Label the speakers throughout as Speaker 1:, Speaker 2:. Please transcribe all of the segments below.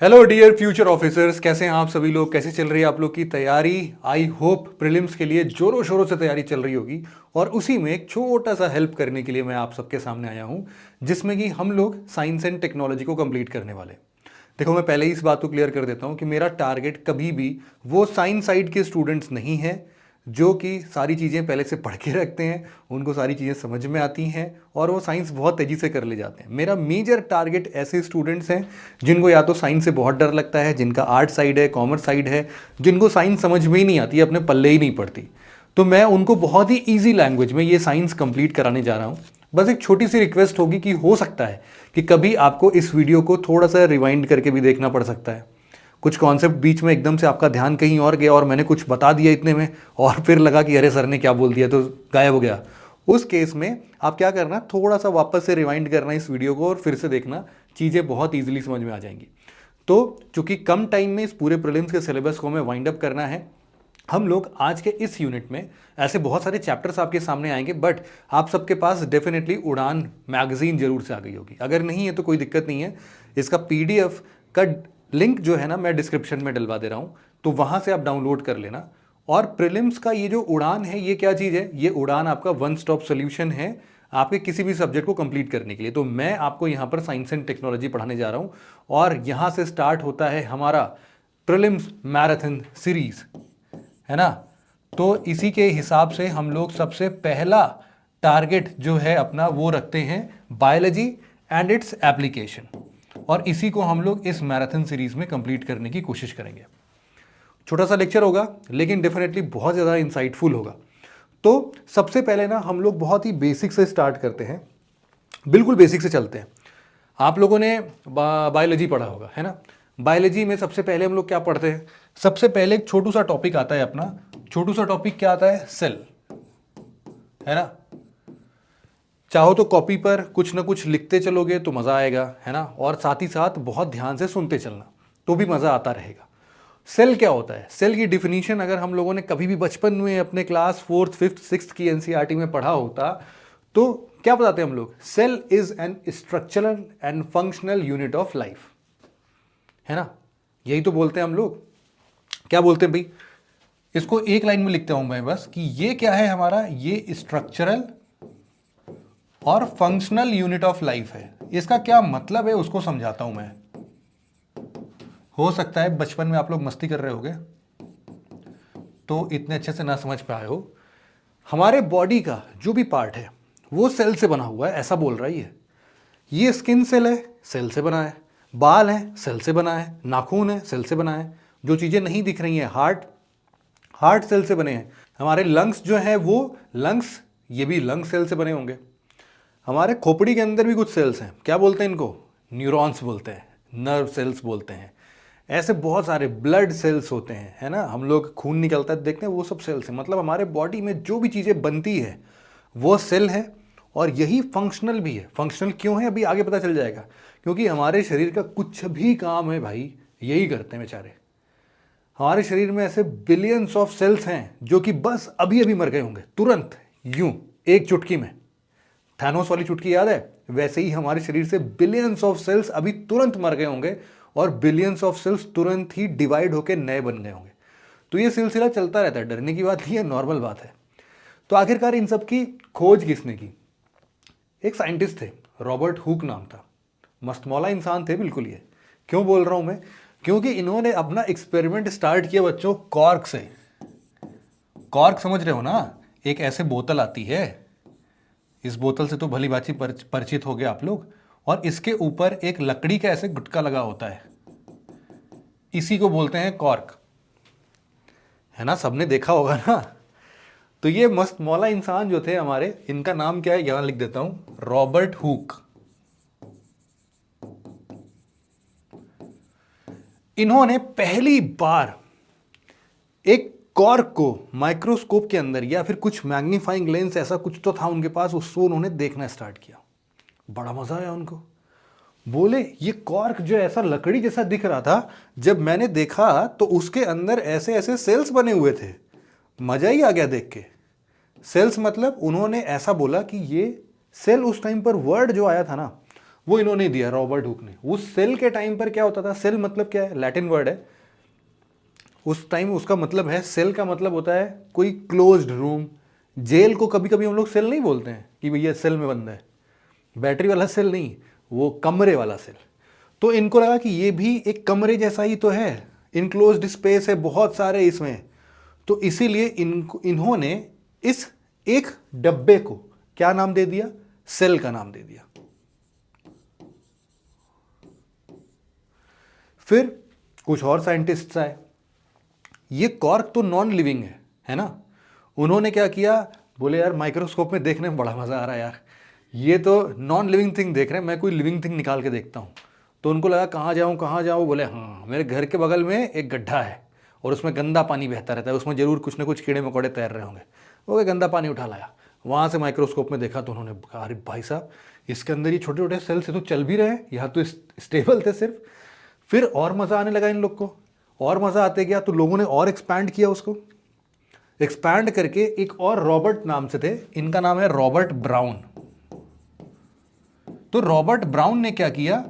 Speaker 1: Hello dear future officers, कैसे हैं आप सभी लोग। कैसे चल रही है आप लोग की तैयारी। आई होप प्रीलिम्स के लिए जोरों शोरों से तैयारी चल रही होगी। और उसी में एक छोटा सा हेल्प करने के लिए मैं आप सबके सामने आया हूं, जिसमें कि हम लोग साइंस एंड टेक्नोलॉजी को कंप्लीट करने वाले। देखो, मैं पहले ही इस बात को क्लियर कर देता हूं कि मेरा टारगेट कभी भी वो साइंस साइड के स्टूडेंट्स नहीं है जो कि सारी चीज़ें पहले से पढ़ के रखते हैं, उनको सारी चीज़ें समझ में आती हैं और वो साइंस बहुत तेज़ी से कर ले जाते हैं। मेरा मेजर टारगेट ऐसे स्टूडेंट्स हैं जिनको या तो साइंस से बहुत डर लगता है, जिनका आर्ट साइड है, कॉमर्स साइड है, जिनको साइंस समझ में ही नहीं आती, अपने पल्ले ही नहीं पड़ती। तो मैं उनको बहुत ही ईजी लैंग्वेज में ये साइंस कंप्लीट कराने जा रहा हूँ। बस एक छोटी सी रिक्वेस्ट होगी कि हो सकता है कि कभी आपको इस वीडियो को थोड़ा सा रिवाइंड करके भी देखना पड़ सकता है। कुछ कॉन्सेप्ट बीच में एकदम से आपका ध्यान कहीं और गया और मैंने कुछ बता दिया इतने में और फिर लगा कि अरे सर ने क्या बोल दिया, तो गायब हो गया। उस केस में आप क्या करना, थोड़ा सा वापस से रिवाइंड करना इस वीडियो को और फिर से देखना, चीज़ें बहुत ईजिली समझ में आ जाएंगी। तो चूंकि कम टाइम में इस पूरे प्रीलिम्स के सिलेबस को हमें वाइंड अप करना है, हम लोग आज के इस यूनिट में ऐसे बहुत सारे चैप्टर्स आपके सामने आएंगे, बट आप सबके पास डेफिनेटली उड़ान मैगजीन जरूर से आ गई होगी। अगर नहीं है तो कोई दिक्कत नहीं है, इसका पीडीएफ का लिंक जो है ना मैं डिस्क्रिप्शन में डलवा दे रहा हूँ, तो वहाँ से आप डाउनलोड कर लेना। और प्रीलिम्स का ये जो उड़ान है, ये क्या चीज़ है, ये उड़ान आपका वन स्टॉप सोल्यूशन है आपके किसी भी सब्जेक्ट को कंप्लीट करने के लिए। तो मैं आपको यहाँ पर साइंस एंड टेक्नोलॉजी पढ़ाने जा रहा हूँ और यहाँ से स्टार्ट होता है हमारा प्रीलिम्स मैराथन सीरीज, है ना। तो इसी के हिसाब से हम लोग सबसे पहला टारगेट जो है अपना वो रखते हैं बायोलॉजी एंड इट्स एप्लीकेशन, और इसी को हम लोग इस मैराथन सीरीज में कंप्लीट करने की कोशिश करेंगे। छोटा सा लेक्चर होगा लेकिन डेफिनेटली बहुत ज़्यादा इंसाइटफुल होगा। तो सबसे पहले ना हम लोग बहुत ही बेसिक से स्टार्ट करते हैं, बिल्कुल बेसिक से चलते हैं। आप लोगों ने बायोलॉजी पढ़ा होगा, है ना। बायोलॉजी में सबसे पहले हम लोग क्या पढ़ते हैं, सबसे पहले एक छोटू सा टॉपिक आता है अपना। छोटू सा टॉपिक क्या आता है, सेल, है ना। चाहो तो कॉपी पर कुछ ना कुछ लिखते चलोगे तो मज़ा आएगा, है ना, और साथ ही साथ बहुत ध्यान से सुनते चलना तो भी मज़ा आता रहेगा। सेल क्या होता है, सेल की डिफिनीशन अगर हम लोगों ने कभी भी बचपन में अपने क्लास 4th 5th 6th की एनसीईआरटी में पढ़ा होता तो क्या बताते हैं हम लोग, cell is an structural and functional unit of life, है ना। यही तो बोलते हैं हम लोग। क्या बोलते हैं भाई, इसको एक लाइन में लिखता हूं मैं बस कि ये क्या है हमारा, ये स्ट्रक्चरल और फंक्शनल यूनिट ऑफ लाइफ है। इसका क्या मतलब है उसको समझाता हूं मैं। हो सकता है बचपन में आप लोग मस्ती कर रहे होगे तो इतने अच्छे से ना समझ पाए हो। हमारे बॉडी का जो भी पार्ट है वो सेल से बना हुआ है, ऐसा बोल रहा है ये स्किन सेल है, सेल से बना है। बाल है, सेल से बना है। नाखून है, सेल से बना है। जो चीज़ें नहीं दिख रही हैं, हार्ट, हार्ट सेल से बने हैं। हमारे लंग्स जो है वो लंग्स, ये भी लंग सेल से बने होंगे। हमारे खोपड़ी के अंदर भी कुछ सेल्स हैं, क्या बोलते हैं इनको, न्यूरॉन्स बोलते हैं, नर्व सेल्स बोलते हैं। ऐसे बहुत सारे ब्लड सेल्स होते हैं, है ना। हम लोग खून निकलता है देखते हैं, वो सब सेल्स हैं। मतलब हमारे बॉडी में जो भी चीज़ें बनती है वो सेल है, और यही फंक्शनल भी है। फंक्शनल क्यों है अभी आगे पता चल जाएगा, क्योंकि हमारे शरीर का कुछ भी काम है भाई यही करते हैं बेचारे। हमारे शरीर में ऐसे बिलियंस ऑफ सेल्स हैं जो कि बस अभी अभी मर गए होंगे, तुरंत, यूं एक चुटकी में। थैनोस वाली चुटकी याद है, वैसे ही हमारे शरीर से बिलियंस ऑफ सेल्स अभी तुरंत मर गए होंगे और बिलियंस ऑफ सेल्स तुरंत ही डिवाइड होकर नए बन गए होंगे। तो ये सिलसिला चलता रहता है, डरने की बात नहीं है, नॉर्मल बात है। तो आखिरकार इन सब की खोज किसने की, एक साइंटिस्ट थे, रॉबर्ट हुक नाम था। मस्तमौला इंसान थे बिल्कुल ये। क्यों बोल रहा हूं मैं, क्योंकि इन्होंने अपना एक्सपेरिमेंट स्टार्ट किया बच्चों कॉर्क से। कॉर्क समझ रहे हो ना, एक ऐसे बोतल आती है, इस बोतल से तो भली भांति परिचित हो गए आप लोग, और इसके ऊपर एक लकड़ी का ऐसे गुटका लगा होता है, इसी को बोलते हैं कॉर्क, है ना। सबने देखा होगा ना। तो ये मस्त मौला इंसान जो थे हमारे, इनका नाम क्या है यहां लिख देता हूं, रॉबर्ट हुक। इन्होंने पहली बार एक कॉर्क को माइक्रोस्कोप के अंदर, या फिर कुछ मैग्नीफाइंग लेंस ऐसा कुछ तो था उनके पास, उसको उन्होंने देखना स्टार्ट किया। बड़ा मजा आया उनको। बोले ये कॉर्क जो ऐसा लकड़ी जैसा दिख रहा था, जब मैंने देखा तो उसके अंदर ऐसे ऐसे सेल्स बने हुए थे। मजा ही आ गया देख के। सेल्स मतलब उन्होंने ऐसा बोला कि ये सेल, उस टाइम पर वर्ड जो आया था ना, वो इन्होंने दिया, रॉबर्ट हुक ने। उस सेल के टाइम पर क्या होता था, सेल मतलब क्या है, लैटिन वर्ड है, उस टाइम उसका मतलब है, सेल का मतलब होता है कोई क्लोज्ड रूम। जेल को कभी कभी हम लोग सेल नहीं बोलते हैं कि भैया सेल में बंद है, बैटरी वाला सेल नहीं, वो कमरे वाला सेल। तो इनको लगा कि ये भी एक कमरे जैसा ही तो है, इनक्लोज्ड स्पेस है बहुत सारे इसमें, तो इसीलिए इन्होंने इस एक डब्बे को क्या नाम दे दिया, सेल का नाम दे दिया। फिर कुछ और साइंटिस्ट्स आए, ये कॉर्क तो नॉन लिविंग है ना, उन्होंने क्या किया, बोले यार माइक्रोस्कोप में देखने में बड़ा मजा आ रहा है यार, ये तो नॉन लिविंग थिंग देख रहे हैं, मैं कोई लिविंग थिंग निकाल के देखता हूँ। तो उनको लगा कहाँ जाऊँ, बोले हाँ मेरे घर के बगल में एक गड्ढा है और उसमें गंदा पानी बहता रहता है, उसमें जरूर कुछ ना कुछ कीड़े मकोड़े तैर रहे होंगे। वो गंदा पानी उठा लाया, वहाँ से माइक्रोस्कोप में देखा तो उन्होंने कहा अरे भाई साहब इसके अंदर ये छोटे छोटे सेल से तो चल भी रहे हैं, यहाँ तो स्टेबल थे सिर्फ। फिर और मज़ा आने लगा इन लोग को, और मज़ा आते गया, तो लोगों ने और एक्सपैंड किया उसको, एक्सपैंड करके एक और रॉबर्ट नाम से थे, इनका नाम है रॉबर्ट ब्राउन। तो रॉबर्ट ब्राउन ने क्या किया,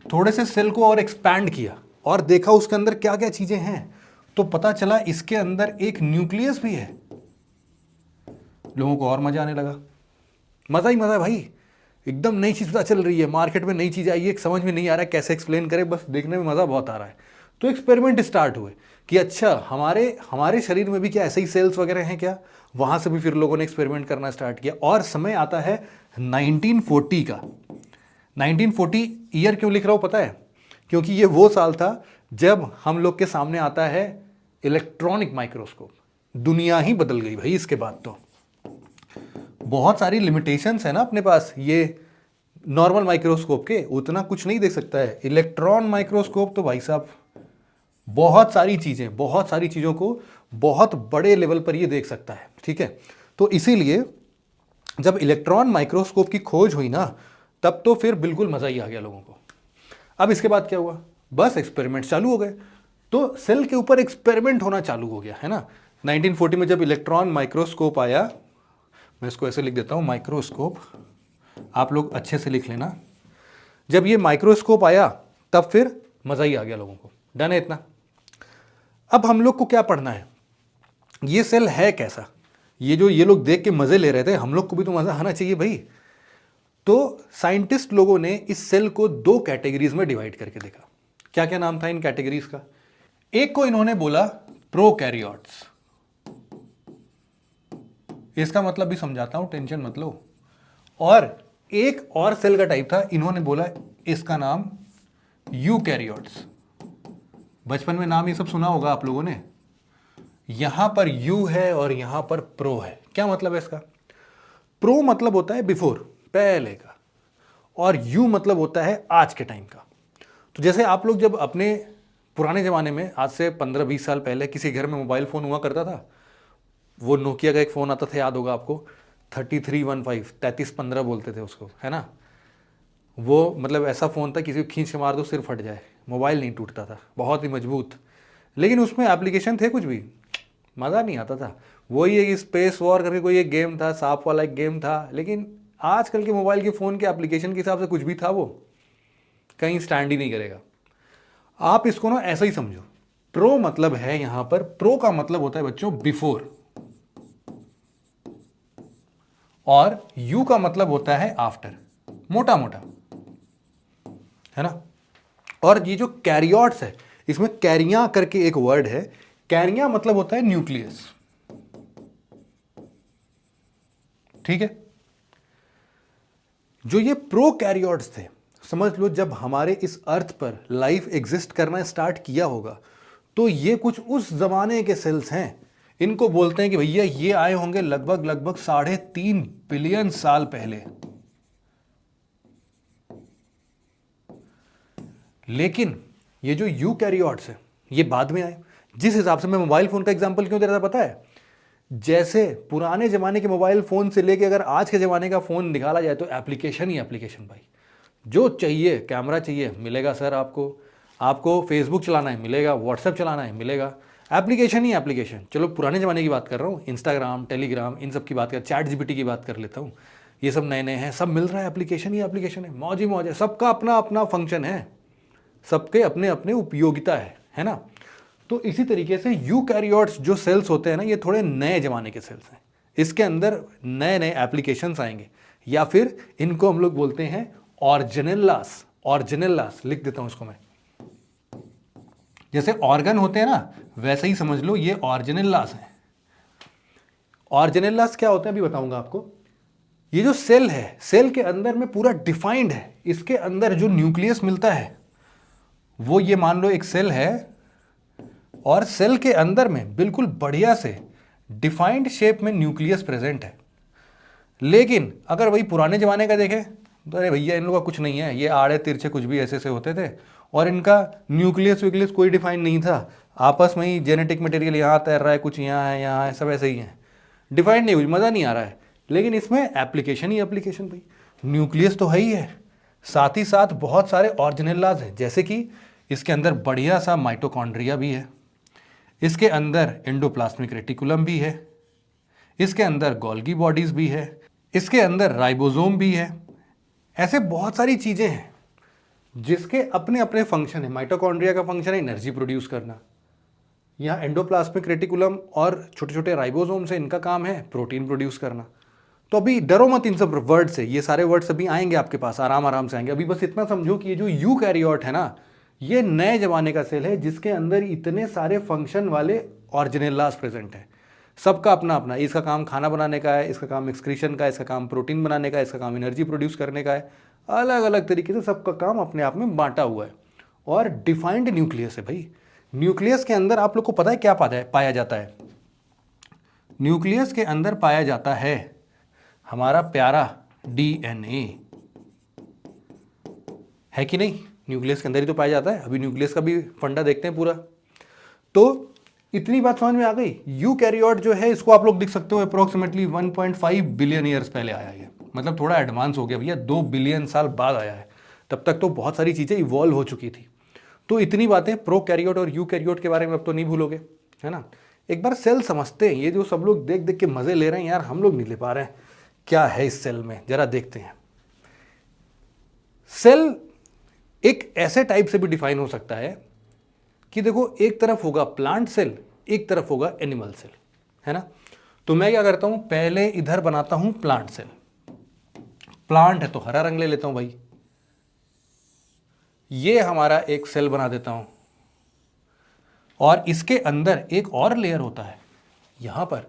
Speaker 1: थोड़े से सेल को और एक्सपैंड किया और देखा उसके अंदर क्या क्या चीजें हैं, तो पता चला इसके अंदर एक न्यूक्लियस भी है। लोगों को और मजा आने लगा, मजा ही मजा भाई, एकदम नई चीज पता चल रही है, मार्केट में नई चीज आई है, समझ में नहीं आ रहा है कैसे एक्सप्लेन करें, बस देखने में मजा बहुत आ रहा है। तो एक्सपेरिमेंट स्टार्ट हुए कि अच्छा हमारे शरीर में भी क्या ऐसे ही सेल्स वगैरह हैं क्या, वहां से भी फिर लोगों ने एक्सपेरिमेंट करना स्टार्ट किया। और समय आता है 1940 का। 1940 ईयर क्यों लिख रहा हूं पता है, क्योंकि ये वो साल था जब हम लोग के सामने आता है इलेक्ट्रॉनिक माइक्रोस्कोप। दुनिया ही बदल गई भाई इसके बाद। तो बहुत सारी लिमिटेशंस है ना अपने पास, ये नॉर्मल माइक्रोस्कोप के उतना कुछ नहीं देख सकता है, इलेक्ट्रॉन माइक्रोस्कोप तो भाई साहब बहुत सारी चीज़ों को बहुत बड़े लेवल पर ये देख सकता है, ठीक है। तो इसीलिए जब इलेक्ट्रॉन माइक्रोस्कोप की खोज हुई ना, तब तो फिर बिल्कुल मज़ा ही आ गया लोगों को। अब इसके बाद क्या हुआ, बस एक्सपेरिमेंट चालू हो गए, तो सेल के ऊपर एक्सपेरिमेंट होना चालू हो गया, है ना। 1940 में जब इलेक्ट्रॉन माइक्रोस्कोप आया, मैं इसको ऐसे लिख देता हूँ माइक्रोस्कोप, आप लोग अच्छे से लिख लेना। जब ये माइक्रोस्कोप आया तब फिर मज़ा ही आ गया लोगों को, डन है इतना। अब हम लोग को क्या पढ़ना है, ये सेल है कैसा, ये लोग देख के मज़े ले रहे थे, हम लोग को भी तो मज़ा आना चाहिए भाई। तो साइंटिस्ट लोगों ने इस सेल को 2 कैटेगरीज में डिवाइड करके देखा। क्या क्या नाम था इन कैटेगरीज का, एक को इन्होंने बोला प्रोकैरियोट्स, इसका मतलब भी समझाता हूं, टेंशन मत लो। और एक और सेल का टाइप था, इन्होंने बोला इसका नाम यूकैरियोट्स। बचपन में नाम ये सब सुना होगा आप लोगों ने, यहां पर यू है और यहां पर प्रो है। क्या मतलब है इसका, प्रो मतलब होता है बिफोर, पहले का, और यू मतलब होता है आज के टाइम का। तो जैसे आप लोग जब अपने पुराने ज़माने में, आज से 15-20 साल पहले किसी घर में मोबाइल फ़ोन हुआ करता था, वो नोकिया का एक फ़ोन आता था, याद होगा आपको, 3315, 3315 बोलते थे उसको, है ना। वो मतलब ऐसा फ़ोन था किसी को खींच के मार दो सिर फट जाए, मोबाइल नहीं टूटता था, बहुत ही मजबूत, लेकिन उसमें एप्लीकेशन थे कुछ भी, मज़ा नहीं आता था। वही एक स्पेस वॉर करके कोई एक गेम था, सांप वाला एक गेम था, लेकिन आजकल के मोबाइल के फ़ोन के एप्लीकेशन के हिसाब से कुछ भी था, वो कहीं स्टैंड ही नहीं करेगा। आप इसको ना ऐसा ही समझो, प्रो मतलब है यहां पर, प्रो का मतलब होता है बच्चों बिफोर, और यू का मतलब होता है आफ्टर, मोटा मोटा, है ना। और ये जो कैरियोट्स है, इसमें कैरिया करके एक वर्ड है, कैरिया मतलब होता है न्यूक्लियस, ठीक है। जो ये प्रोकैरियोट्स थे, समझ लो जब हमारे इस अर्थ पर लाइफ एग्जिस्ट करना स्टार्ट किया होगा, तो ये कुछ उस जमाने के सेल्स हैं। इनको बोलते हैं कि भैया ये आए होंगे लगभग 3.5 बिलियन साल पहले। लेकिन ये जो यूकैरियोट्स है ये बाद में आए। जिस हिसाब से मैं मोबाइल फोन का एग्जांपल क्यों दे रहा था पता है, जैसे पुराने जमाने के मोबाइल फोन से लेके अगर आज के जमाने का फोन निकाला जाए तो एप्लीकेशन ही एप्लीकेशन भाई, जो चाहिए, कैमरा चाहिए मिलेगा सर, आपको फेसबुक चलाना है मिलेगा, व्हाट्सएप चलाना है मिलेगा, एप्लीकेशन ही एप्लीकेशन। चलो पुराने ज़माने की बात कर रहा हूँ, इंस्टाग्राम, टेलीग्राम, इन सब की बात कर, चैट जीपीटी की बात कर लेता हूँ। ये सब नए नए हैं, सब मिल रहा है, एप्लीकेशन ही एप्लीकेशन है, मौज ही मौज है, सबका अपना अपना फंक्शन है, सबके अपने अपने उपयोगिता है ना। तो इसी तरीके से यूकैरियोट्स जो सेल्स होते हैं ना, ये थोड़े नए जमाने के सेल्स हैं। इसके अंदर नए नए एप्लीकेशंस आएंगे, या फिर इनको हम लोग बोलते हैं ऑर्गेनेल्लास। ऑर्गेनेल्लास लिख देता हूं इसको मैं, जैसे ऑर्गन होते हैं ना वैसे ही समझ लो ये ऑर्गेनेल्लास है। ऑर्गेनेल्लास क्या होते हैं अभी बताऊंगा आपको। ये जो सेल है, सेल के अंदर में पूरा डिफाइंड है, इसके अंदर जो न्यूक्लियस मिलता है वो, ये मान लो एक सेल है और सेल के अंदर में बिल्कुल बढ़िया से डिफाइंड शेप में न्यूक्लियस प्रेजेंट है। लेकिन अगर वही पुराने जमाने का देखें तो अरे भैया इन लोगों का कुछ नहीं है, ये आड़े तिरछे कुछ भी ऐसे से होते थे और इनका न्यूक्लियस व्यूक्लियस कोई डिफाइन नहीं था, आपस में ही जेनेटिक मटेरियल यहाँ तैर रहा है, कुछ यहाँ है, सब ऐसे ही है, डिफाइंड नहीं हुई, मज़ा नहीं आ रहा है। लेकिन इसमें एप्लीकेशन ही एप्लीकेशन भाई, न्यूक्लियस तो है ही है, साथ ही साथ बहुत सारे ऑर्गेनेल्लाज हैं, जैसे कि इसके अंदर बढ़िया सा माइटोकॉन्ड्रिया भी है, इसके अंदर एंडोप्लाज्मिक रेटिकुलम भी है, इसके अंदर गोल्गी बॉडीज भी है, इसके अंदर राइबोसोम भी है। ऐसे बहुत सारी चीजें हैं जिसके अपने अपने फंक्शन है। माइटोकॉन्ड्रिया का फंक्शन है एनर्जी प्रोड्यूस करना, यहाँ एंडोप्लाज्मिक रेटिकुलम और छोटे छोटे राइबोसोम से इनका काम है प्रोटीन प्रोड्यूस करना। तो अभी डरो मत इन सब वर्ड से, ये सारे वर्ड्स अभी आएंगे आपके पास, आराम आराम से आएंगे। अभी बस इतना समझो कि ये जो यूकैरियोट है ना, ये नए जमाने का सेल है जिसके अंदर इतने सारे फंक्शन वाले ऑर्गेनेल्लास प्रेजेंट है, सबका अपना अपना। इसका काम खाना बनाने का है, इसका काम एक्सक्रीशन का है, इसका काम प्रोटीन बनाने का है, इसका काम एनर्जी प्रोड्यूस करने का है, अलग अलग तरीके से सबका काम अपने आप में बांटा हुआ है। और डिफाइंड न्यूक्लियस है भाई। न्यूक्लियस के अंदर आप लोग को पता है क्या पाया जाता है? न्यूक्लियस के अंदर पाया जाता है हमारा प्यारा डीएनए, है कि नहीं? न्यूक्लियस के अंदर ही तो पाया जाता है। अभी न्यूक्लियस का भी फंडा देखते हैं पूरा। तो इतनी बात समझ में आ गई। यूकैरियोट जो है इसको आप लोग देख सकते हो अप्रोक्सीमेटली 1.5 बिलियन ईयर्स पहले आया है, मतलब थोड़ा एडवांस हो गया भैया, 2 बिलियन साल बाद आया है। तब तक तो बहुत सारी चीजें इवॉल्व हो चुकी थी। तो इतनी बातें प्रोकैरियोट और यूकैरियोट के बारे में अब तो नहीं भूलोगे, है ना। एक बार सेल समझते हैं, ये जो सब लोग देख देख के मजे ले रहे हैं यार, हम लोग नहीं ले पा रहे हैं, क्या है इस सेल में, जरा देखते हैं। सेल एक ऐसे टाइप से भी डिफाइन हो सकता है कि देखो, एक तरफ होगा प्लांट सेल, एक तरफ होगा एनिमल सेल, है ना। तो मैं क्या करता हूं, पहले इधर बनाता हूं प्लांट सेल। प्लांट है तो हरा रंग ले लेता हूं भाई, ये हमारा एक सेल बना देता हूं। और इसके अंदर एक और लेयर होता है यहां पर,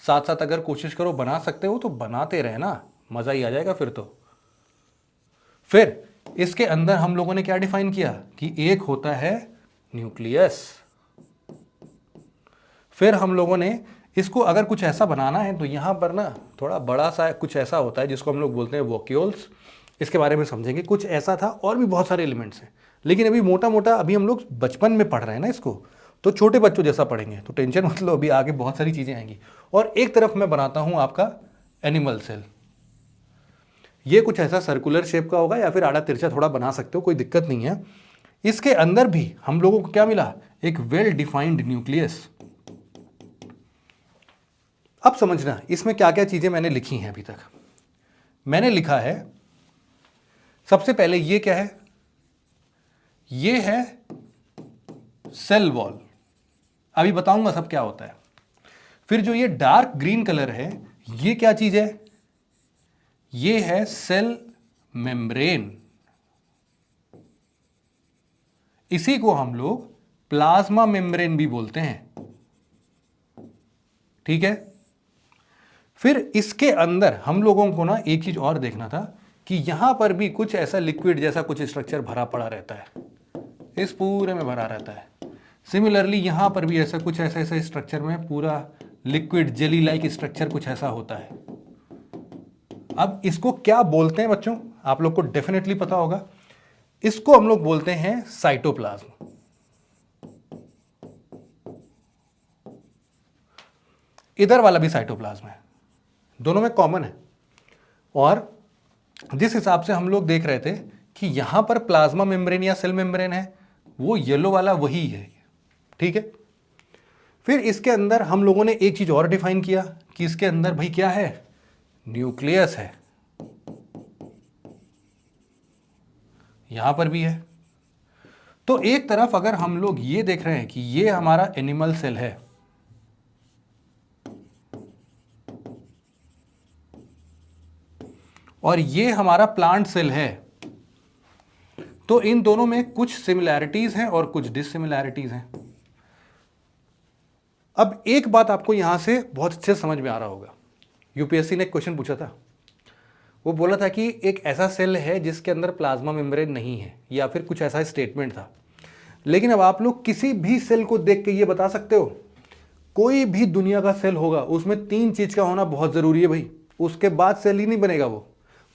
Speaker 1: साथ साथ अगर कोशिश करो बना सकते हो तो बनाते रहना, मजा ही आ जाएगा फिर तो। फिर इसके अंदर हम लोगों ने क्या डिफाइन किया कि एक होता है न्यूक्लियस। फिर हम लोगों ने इसको अगर कुछ ऐसा बनाना है तो यहां पर ना थोड़ा बड़ा सा कुछ ऐसा होता है जिसको हम लोग बोलते हैं वोक्यूल्स। इसके बारे में समझेंगे, कुछ ऐसा था, और भी बहुत सारे एलिमेंट्स हैं। लेकिन अभी मोटा मोटा अभी हम लोग बचपन में पढ़ रहे हैं ना इसको, तो छोटे बच्चों जैसा पढ़ेंगे, तो टेंशन मत लो, अभी आगे बहुत सारी चीजें आएंगी। और एक तरफ मैं बनाता हूं आपका एनिमल सेल। ये कुछ ऐसा सर्कुलर शेप का होगा या फिर आड़ा तिरछा थोड़ा बना सकते हो, कोई दिक्कत नहीं है। इसके अंदर भी हम लोगों को क्या मिला, एक वेल डिफाइंड न्यूक्लियस। अब समझना इसमें क्या क्या चीजें मैंने लिखी हैं अभी तक। मैंने लिखा है सबसे पहले, ये क्या है, ये है सेल वॉल, अभी बताऊंगा सब क्या होता है। फिर जो ये डार्क ग्रीन कलर है, ये क्या चीज है, ये है सेल मेम्ब्रेन। इसी को हम लोग प्लाज्मा मेम्ब्रेन भी बोलते हैं, ठीक है। फिर इसके अंदर हम लोगों को ना एक चीज और देखना था कि यहां पर भी कुछ ऐसा लिक्विड जैसा कुछ स्ट्रक्चर भरा पड़ा रहता है, इस पूरे में भरा रहता है। सिमिलरली यहां पर भी ऐसा कुछ ऐसा स्ट्रक्चर में पूरा लिक्विड जेली लाइक स्ट्रक्चर कुछ ऐसा होता है। अब इसको क्या बोलते हैं बच्चों, आप लोग को डेफिनेटली पता होगा। इसको हम लोग बोलते हैं साइटोप्लाज्म। इधर वाला भी साइटोप्लाज्म है, दोनों में कॉमन है। और जिस हिसाब से हम लोग देख रहे थे कि यहां पर प्लाज्मा मेम्ब्रेन या सेल मेम्ब्रेन है, वो येलो वाला वही है, ठीक है। फिर इसके अंदर हम लोगों ने एक चीज और डिफाइन किया कि इसके अंदर भाई क्या है, न्यूक्लियस है। यहां पर भी है। तो एक तरफ अगर हम लोग ये देख रहे हैं कि ये हमारा एनिमल सेल है, और ये हमारा प्लांट सेल है, तो इन दोनों में कुछ सिमिलैरिटीज हैं और कुछ डिससिमिलैरिटीज हैं। अब एक बात आपको यहां से बहुत अच्छे से समझ में आ रहा होगा। यूपीएससी ने एक क्वेश्चन पूछा था, वो बोला था कि एक ऐसा सेल है जिसके अंदर प्लाज्मा मेम्ब्रेन नहीं है, या फिर कुछ ऐसा स्टेटमेंट था। लेकिन अब आप लोग किसी भी सेल को देख के ये बता सकते हो, कोई भी दुनिया का सेल होगा उसमें 3 चीज का होना बहुत जरूरी है भाई, उसके बाद सेल ही नहीं बनेगा। वो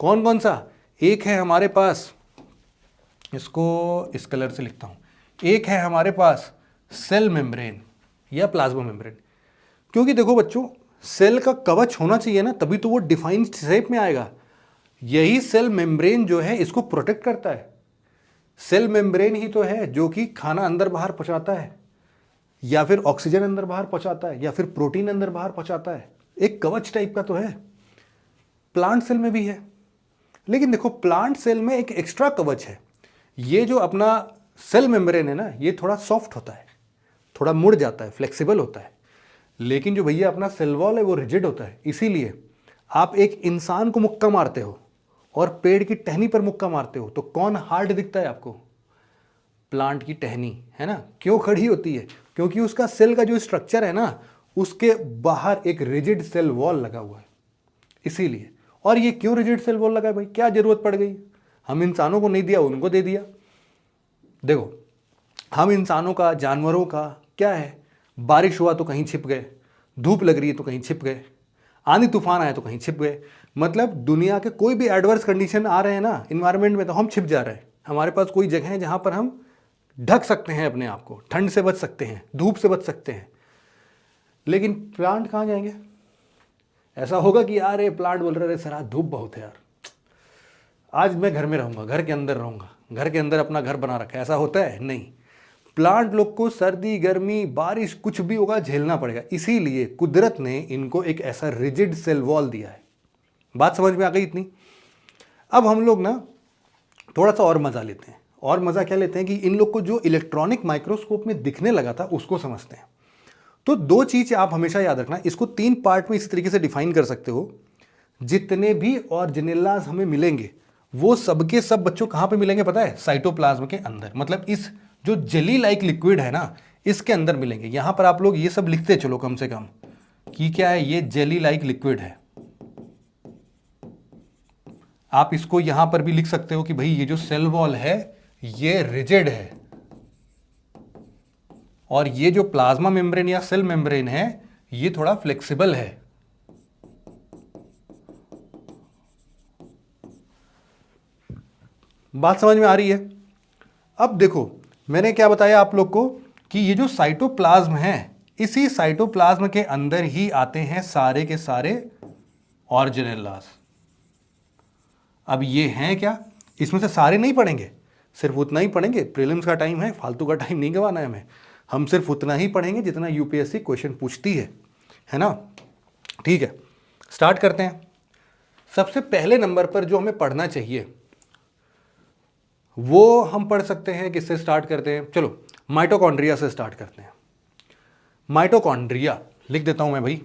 Speaker 1: कौन कौन सा? एक है हमारे पास, इसको इस कलर से लिखता हूं, एक है हमारे पास सेल मेम्ब्रेन या प्लाज्मा मेम्ब्रेन। क्योंकि देखो बच्चों, सेल का कवच होना चाहिए ना, तभी तो वो डिफाइंड शेप में आएगा। यही सेल मेम्ब्रेन जो है इसको प्रोटेक्ट करता है। सेल मेम्ब्रेन ही तो है जो कि खाना अंदर बाहर पहुंचाता है, या फिर ऑक्सीजन अंदर बाहर पहुंचाता है, या फिर प्रोटीन अंदर बाहर पहुंचाता है। एक कवच टाइप का तो है, प्लांट सेल में भी है। लेकिन देखो, प्लांट सेल में एक एक्स्ट्रा कवच है। ये जो अपना सेल मेम्ब्रेन है ना, ये थोड़ा सॉफ्ट होता है, थोड़ा मुड़ जाता है, फ्लेक्सिबल होता है। लेकिन जो भैया अपना सेल वॉल है वो रिजिड होता है। इसीलिए आप एक इंसान को मुक्का मारते हो और पेड़ की टहनी पर मुक्का मारते हो, तो कौन हार्ड दिखता है आपको? प्लांट की टहनी, है ना। क्यों खड़ी होती है? क्योंकि उसका सेल का जो स्ट्रक्चर है ना, उसके बाहर एक रिजिड सेल वॉल लगा हुआ है, इसीलिए। और ये क्यों रिजिड सेल वॉल लगा है भाई? क्या जरूरत पड़ गई? हम इंसानों को नहीं दिया, उनको दे दिया। देखो, हम इंसानों का, जानवरों का क्या है, बारिश हुआ तो कहीं छिप गए, धूप लग रही है तो कहीं छिप गए, आंधी तूफान आए तो कहीं छिप गए। मतलब दुनिया के कोई भी एडवर्स कंडीशन आ रहे हैं ना इन्वायरमेंट में, तो हम छिप जा रहे हैं। हमारे पास कोई जगह है जहां पर हम ढक सकते हैं अपने आप को, ठंड से बच सकते हैं, धूप से बच सकते हैं। लेकिन प्लांट कहाँ जाएंगे? ऐसा होगा कि यार ये प्लांट बोल रहे सर आज धूप बहुत है यार, आज मैं घर में रहूंगा, घर के अंदर रहूंगा, घर के अंदर अपना घर बना रखा है। ऐसा होता है? नहीं। प्लांट लोग को सर्दी, गर्मी, बारिश कुछ भी होगा झेलना पड़ेगा। इसीलिए कुदरत ने इनको एक ऐसा रिजिड सेल वॉल दिया है। बात समझ में आ गई इतनी? अब हम लोग ना थोड़ा सा और मजा लेते हैं। और मजा क्या लेते हैं कि इन लोग को जो इलेक्ट्रॉनिक माइक्रोस्कोप में दिखने लगा था उसको समझते हैं। तो 2 चीज आप हमेशा याद रखना, इसको 3 पार्ट में इस तरीके से डिफाइन कर सकते हो। जितने भी ऑर्जिनेलाज हमें मिलेंगे वो सबके सब बच्चों कहां पे मिलेंगे पता है? साइटोप्लाज्म के अंदर। मतलब इस जो जेली लाइक लिक्विड है ना, इसके अंदर मिलेंगे। यहां पर आप लोग ये सब लिखते चलो कम से कम कि क्या है, ये जेली लाइक लिक्विड है। आप इसको यहां पर भी लिख सकते हो कि भाई ये जो सेल वॉल है ये रिजिड है, और ये जो प्लाज्मा मेम्ब्रेन या सेल मेम्ब्रेन है ये थोड़ा फ्लेक्सिबल है। बात समझ में आ रही है? अब देखो, मैंने क्या बताया आप लोग को कि ये जो साइटोप्लाज्म है, इसी साइटोप्लाज्म के अंदर ही आते हैं सारे के सारे ऑर्गेनेलास। अब ये हैं क्या? इसमें से सारे नहीं पढ़ेंगे, सिर्फ उतना ही पढ़ेंगे। प्रीलिम्स का टाइम है, फालतू का टाइम नहीं गंवाना है हमें। हम सिर्फ उतना ही पढ़ेंगे जितना यूपीएससी क्वेश्चन पूछती है ना। ठीक है, स्टार्ट करते हैं। सबसे पहले नंबर पर जो हमें पढ़ना चाहिए वो हम पढ़ सकते हैं, किससे स्टार्ट करते हैं? चलो माइटोकॉन्ड्रिया से स्टार्ट करते हैं। माइटोकॉन्ड्रिया लिख देता हूं मैं भाई।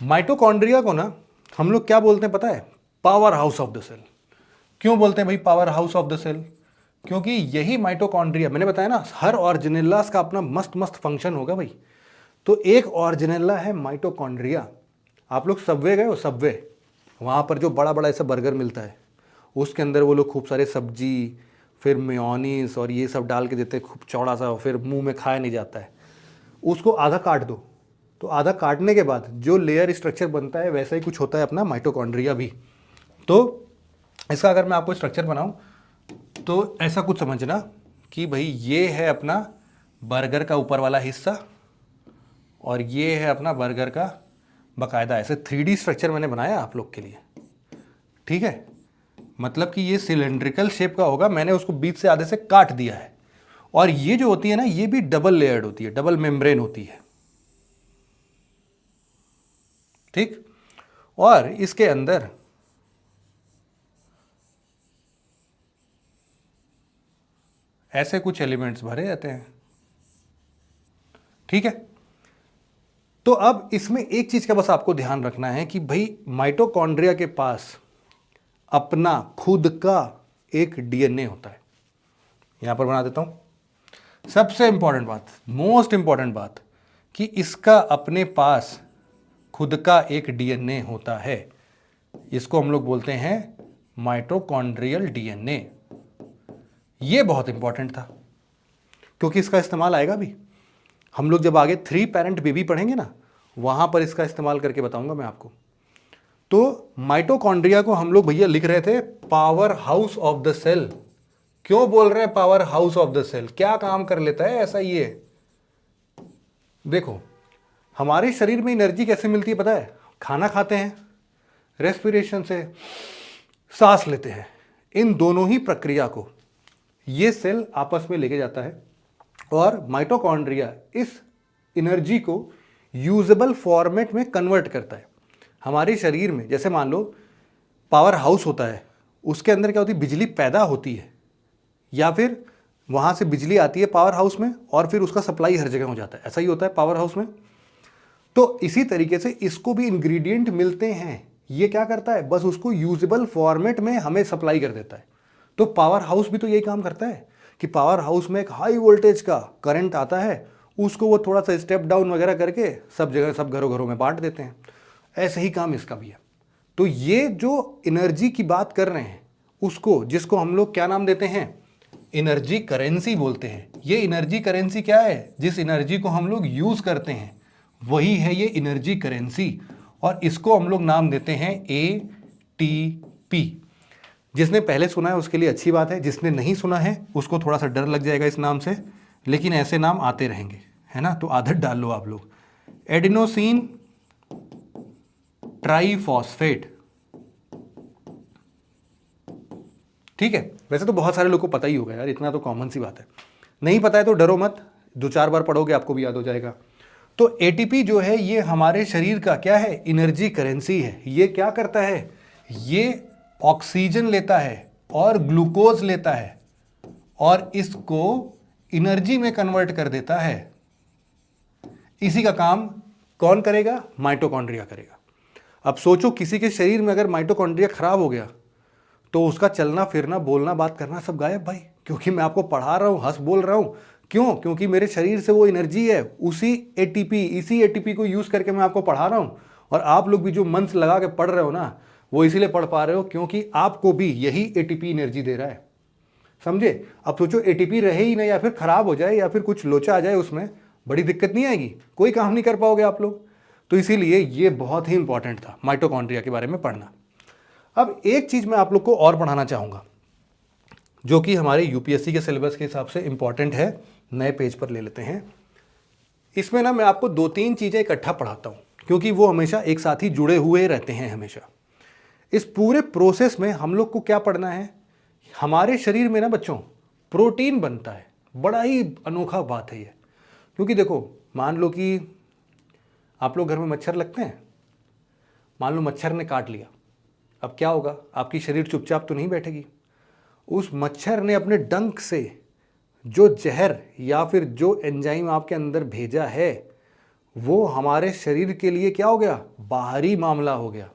Speaker 1: माइटोकॉन्ड्रिया को ना हम लोग क्या बोलते हैं पता है? Power house of the cell. क्यों बोलते हैं भाई power house of the cell? क्योंकि यही माइटोकॉन्ड्रिया, मैंने बताया ना, हर ऑर्गेनेलास का अपना मस्त मस्त फंक्शन होगा भाई। तो एक ऑर्गेनेला है माइटोकॉन्ड्रिया। आप लोग सबवे गए हो? सबवे, वहाँ पर जो बड़ा बड़ा ऐसा बर्गर मिलता है, उसके अंदर वो लोग खूब सारे सब्जी, फिर मेयोनीज और ये सब डाल के देते हैं, खूब चौड़ा सा, फिर मुंह में खाया नहीं जाता है। उसको आधा काट दो, तो आधा काटने के बाद जो लेयर स्ट्रक्चर बनता है वैसा ही कुछ होता है अपना माइटोकॉन्ड्रिया भी। तो इसका अगर मैं आपको स्ट्रक्चर बनाऊं तो ऐसा कुछ समझना कि भाई ये है अपना बर्गर का ऊपर वाला हिस्सा, और ये है अपना बर्गर का बाकायदा ऐसे 3D स्ट्रक्चर मैंने बनाया आप लोग के लिए। ठीक है, मतलब कि ये सिलेंड्रिकल शेप का होगा, मैंने उसको बीच से आधे से काट दिया है। और ये जो होती है ना, ये भी डबल लेयर्ड होती है, डबल मेम्ब्रेन होती है, ठीक। और इसके अंदर ऐसे कुछ एलिमेंट्स भरे रहते हैं, ठीक है। तो अब इसमें एक चीज का बस आपको ध्यान रखना है कि भाई माइटोकॉन्ड्रिया के पास अपना खुद का एक डीएनए होता है। यहां पर बना देता हूं सबसे इंपॉर्टेंट बात, मोस्ट इंपॉर्टेंट बात, कि इसका अपने पास खुद का एक डीएनए होता है। इसको हम लोग बोलते हैं माइटोकॉन्ड्रियल डीएनए। ये बहुत इंपॉर्टेंट था क्योंकि इसका इस्तेमाल आएगा भी। हम लोग जब आगे 3 पैरेंट बेबी पढ़ेंगे ना, वहां पर इसका इस्तेमाल करके बताऊंगा मैं आपको। तो माइटोकॉन्ड्रिया को हम लोग भैया लिख रहे थे power house of the cell. क्यों बोल रहे हैं power house of the cell? क्या काम कर लेता है ऐसा? ये देखो, हमारे शरीर में एनर्जी कैसे मिलती है पता है? खाना खाते हैं, रेस्पिरेशन से सांस लेते हैं, इन दोनों ही प्रक्रिया को ये सेल आपस में लेके जाता है और माइटोकॉन्ड्रिया इस एनर्जी को यूजेबल फॉर्मेट में कन्वर्ट करता है। हमारे शरीर में जैसे मान लो पावर हाउस होता है, उसके अंदर क्या होती है? बिजली पैदा होती है या फिर वहां से बिजली आती है पावर हाउस में और फिर उसका सप्लाई हर जगह हो जाता है। ऐसा ही होता है पावर हाउस में। तो इसी तरीके से इसको भी इंग्रेडिएंट मिलते हैं। ये क्या करता है? बस उसको यूजेबल फॉर्मेट में हमें सप्लाई कर देता है। तो पावर हाउस भी तो यही काम करता है कि पावर हाउस में एक हाई वोल्टेज का करंट आता है, उसको वो थोड़ा सा स्टेप डाउन वगैरह करके सब जगह सब घरों घरों में बांट देते हैं। ऐसे ही काम इसका भी है। तो ये जो एनर्जी की बात कर रहे हैं उसको, जिसको हम लोग क्या नाम देते हैं? एनर्जी करेंसी बोलते हैं। ये एनर्जी करेंसी क्या है? जिस एनर्जी को हम लोग यूज करते हैं वही है ये एनर्जी करेंसी, और इसको हम लोग नाम देते हैं ATP। जिसने पहले सुना है उसके लिए अच्छी बात है, जिसने नहीं सुना है उसको थोड़ा सा डर लग जाएगा इस नाम से, लेकिन ऐसे नाम आते रहेंगे, है ना। तो आदत डाल लो आप लोग। एडिनोसिन ट्राइफॉस्फेट, ठीक है। वैसे तो बहुत सारे लोग को पता ही होगा यार, इतना तो कॉमन सी बात है। नहीं पता है तो डरो मत, 2-4 बार पढ़ोगे आपको भी याद हो जाएगा। तो एटीपी जो है ये हमारे शरीर का क्या है? एनर्जी करेंसी है। ये क्या करता है? ये ऑक्सीजन लेता है और ग्लूकोज लेता है और इसको एनर्जी में कन्वर्ट कर देता है। इसी का काम कौन करेगा? माइटोकॉन्ड्रिया करेगा। अब सोचो किसी के शरीर में अगर माइटोकॉन्ड्रिया खराब हो गया तो उसका चलना फिरना बोलना बात करना सब गायब भाई। क्योंकि मैं आपको पढ़ा रहा हूं, हंस बोल रहा हूं। क्यों? क्योंकि मेरे शरीर से वो एनर्जी है, इसी एटीपी को यूज करके मैं आपको पढ़ा रहा हूं। और आप लोग भी जो मन से लगा के पढ़ रहे हो ना, वो इसीलिए पढ़ पा रहे हो क्योंकि आपको भी यही एटीपी एनर्जी दे रहा है। समझे? अब सोचो एटीपी रहे ही नहीं या फिर खराब हो जाए या फिर कुछ लोचा आ जाए उसमें, बड़ी दिक्कत नहीं आएगी? कोई काम नहीं कर पाओगे आप लोग। तो इसीलिए ये बहुत ही इंपॉर्टेंट था माइटोकॉन्ड्रिया के बारे में पढ़ना। अब एक चीज मैं आप लोग को और पढ़ाना चाहूंगा जो कि हमारे यूपीएससी के सिलेबस के हिसाब से इंपॉर्टेंट है। नए पेज पर ले लेते हैं। इसमें ना मैं आपको 2-3 चीजें इकट्ठा पढ़ाता हूं क्योंकि वो हमेशा एक साथ ही जुड़े हुए रहते हैं। हमेशा इस पूरे प्रोसेस में हम लोग को क्या पढ़ना है? हमारे शरीर में ना बच्चों प्रोटीन बनता है। बड़ा ही अनोखा बात है ये। क्योंकि देखो, मान लो कि आप लोग घर में मच्छर लगते हैं, मान लो मच्छर ने काट लिया, अब क्या होगा? आपकी शरीर चुपचाप तो नहीं बैठेगी। उस मच्छर ने अपने डंक से जो जहर या फिर जो एंजाइम आपके अंदर भेजा है वो हमारे शरीर के लिए क्या हो गया? बाहरी मामला हो गया।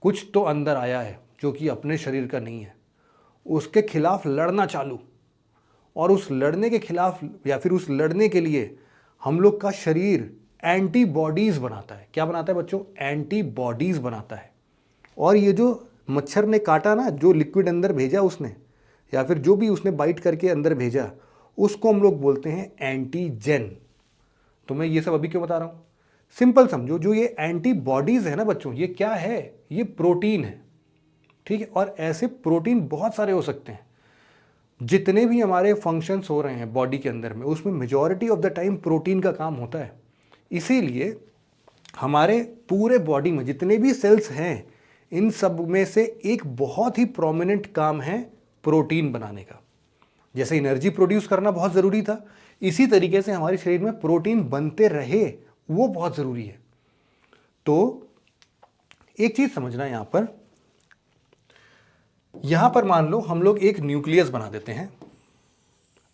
Speaker 1: कुछ तो अंदर आया है जो कि अपने शरीर का नहीं है, उसके खिलाफ लड़ना चालू। और उस लड़ने के खिलाफ या फिर उस लड़ने के लिए हम लोग का शरीर एंटीबॉडीज बनाता है। क्या बनाता है बच्चों? एंटीबॉडीज बनाता है। और ये जो मच्छर ने काटा ना, जो लिक्विड अंदर भेजा उसने या फिर जो भी उसने बाइट करके अंदर भेजा, उसको हम लोग बोलते हैं एंटीजेन। तो मैं ये सब अभी क्यों बता रहा हूँ? सिंपल समझो, जो ये एंटीबॉडीज है ना बच्चों, ये क्या है? ये प्रोटीन है, ठीक है। और ऐसे प्रोटीन बहुत सारे हो सकते हैं। जितने भी हमारे फंक्शंस हो रहे हैं बॉडी के अंदर में, उसमें majority of the time protein का काम होता है। इसीलिए हमारे पूरे बॉडी में जितने भी सेल्स हैं, इन सब में से एक बहुत ही प्रोमिनेंट काम है प्रोटीन बनाने का। जैसे एनर्जी प्रोड्यूस करना बहुत ज़रूरी था, इसी तरीके से हमारे शरीर में प्रोटीन बनते रहे वो बहुत ज़रूरी है। तो एक चीज़ समझना यहां पर मान लो हम लोग एक न्यूक्लियस बना देते हैं,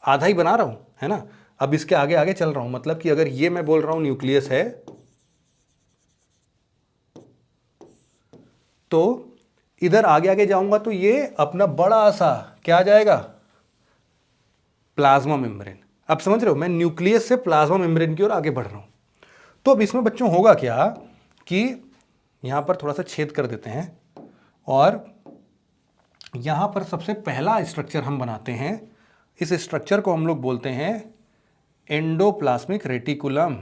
Speaker 1: आधा ही बना रहा हूं, है ना। अब इसके आगे आगे चल रहा हूं, मतलब कि अगर ये मैं बोल रहा हूं न्यूक्लियस है, तो इधर आगे आगे जाऊंगा तो ये अपना बड़ा सा क्या आ जाएगा, प्लाज्मा मेम्ब्रेन। अब समझ रहे हो, मैं न्यूक्लियस से प्लाज्मा मेम्ब्रेन की ओर आगे बढ़ रहा हूं। तो अब इसमें बच्चों होगा क्या कि यहां पर थोड़ा सा छेद कर देते हैं और यहां पर सबसे पहला स्ट्रक्चर हम बनाते हैं। इस स्ट्रक्चर को हम लोग बोलते हैं एंडोप्लाज्मिक रेटिकुलम।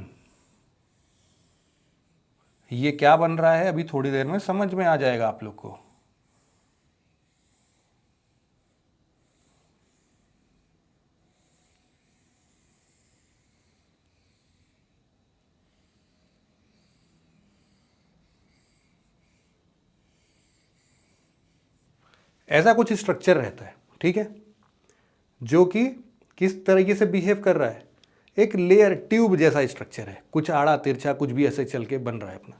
Speaker 1: ये क्या बन रहा है अभी थोड़ी देर में समझ में आ जाएगा आप लोग को। ऐसा कुछ स्ट्रक्चर रहता है, ठीक है, जो कि किस तरीके से बिहेव कर रहा है, एक लेयर ट्यूब जैसा स्ट्रक्चर है, कुछ आड़ा तिरछा कुछ भी ऐसे चल के बन रहा है अपना।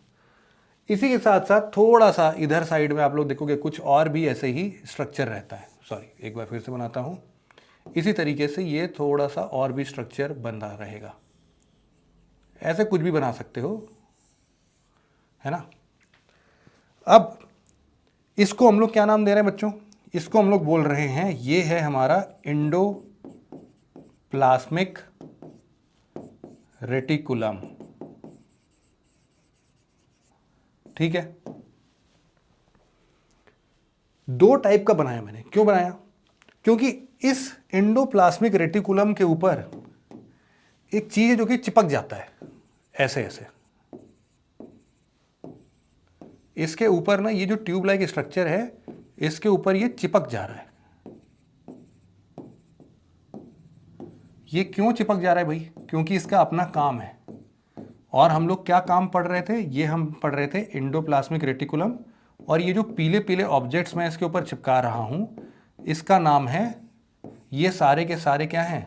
Speaker 1: इसी के साथ साथ थोड़ा सा इधर साइड में आप लोग देखोगे कुछ और भी ऐसे ही स्ट्रक्चर रहता है। सॉरी, एक बार फिर से बनाता हूं। इसी तरीके से ये थोड़ा सा और भी स्ट्रक्चर बना रहेगा, ऐसे कुछ भी बना सकते हो, है ना। अब इसको हम लोग क्या नाम दे रहे हैं बच्चों, इसको हम लोग बोल रहे हैं, ये है हमारा एंडोप्लाज्मिक रेटिकुलम, ठीक है। दो टाइप का बनाया मैंने, क्यों बनाया, क्योंकि इस एंडोप्लाज्मिक रेटिकुलम के ऊपर एक चीज है जो कि चिपक जाता है, ऐसे ऐसे इसके ऊपर ना, ये जो ट्यूब लाइक स्ट्रक्चर है इसके ऊपर ये चिपक जा रहा है। ये क्यों चिपक जा रहा है भाई, क्योंकि इसका अपना काम है। और हम लोग क्या काम पढ़ रहे थे, ये हम पढ़ रहे थे एंडोप्लाज्मिक रेटिकुलम, और ये जो पीले पीले ऑब्जेक्ट्स मैं इसके ऊपर चिपका रहा हूं इसका नाम है, ये सारे के सारे क्या हैं,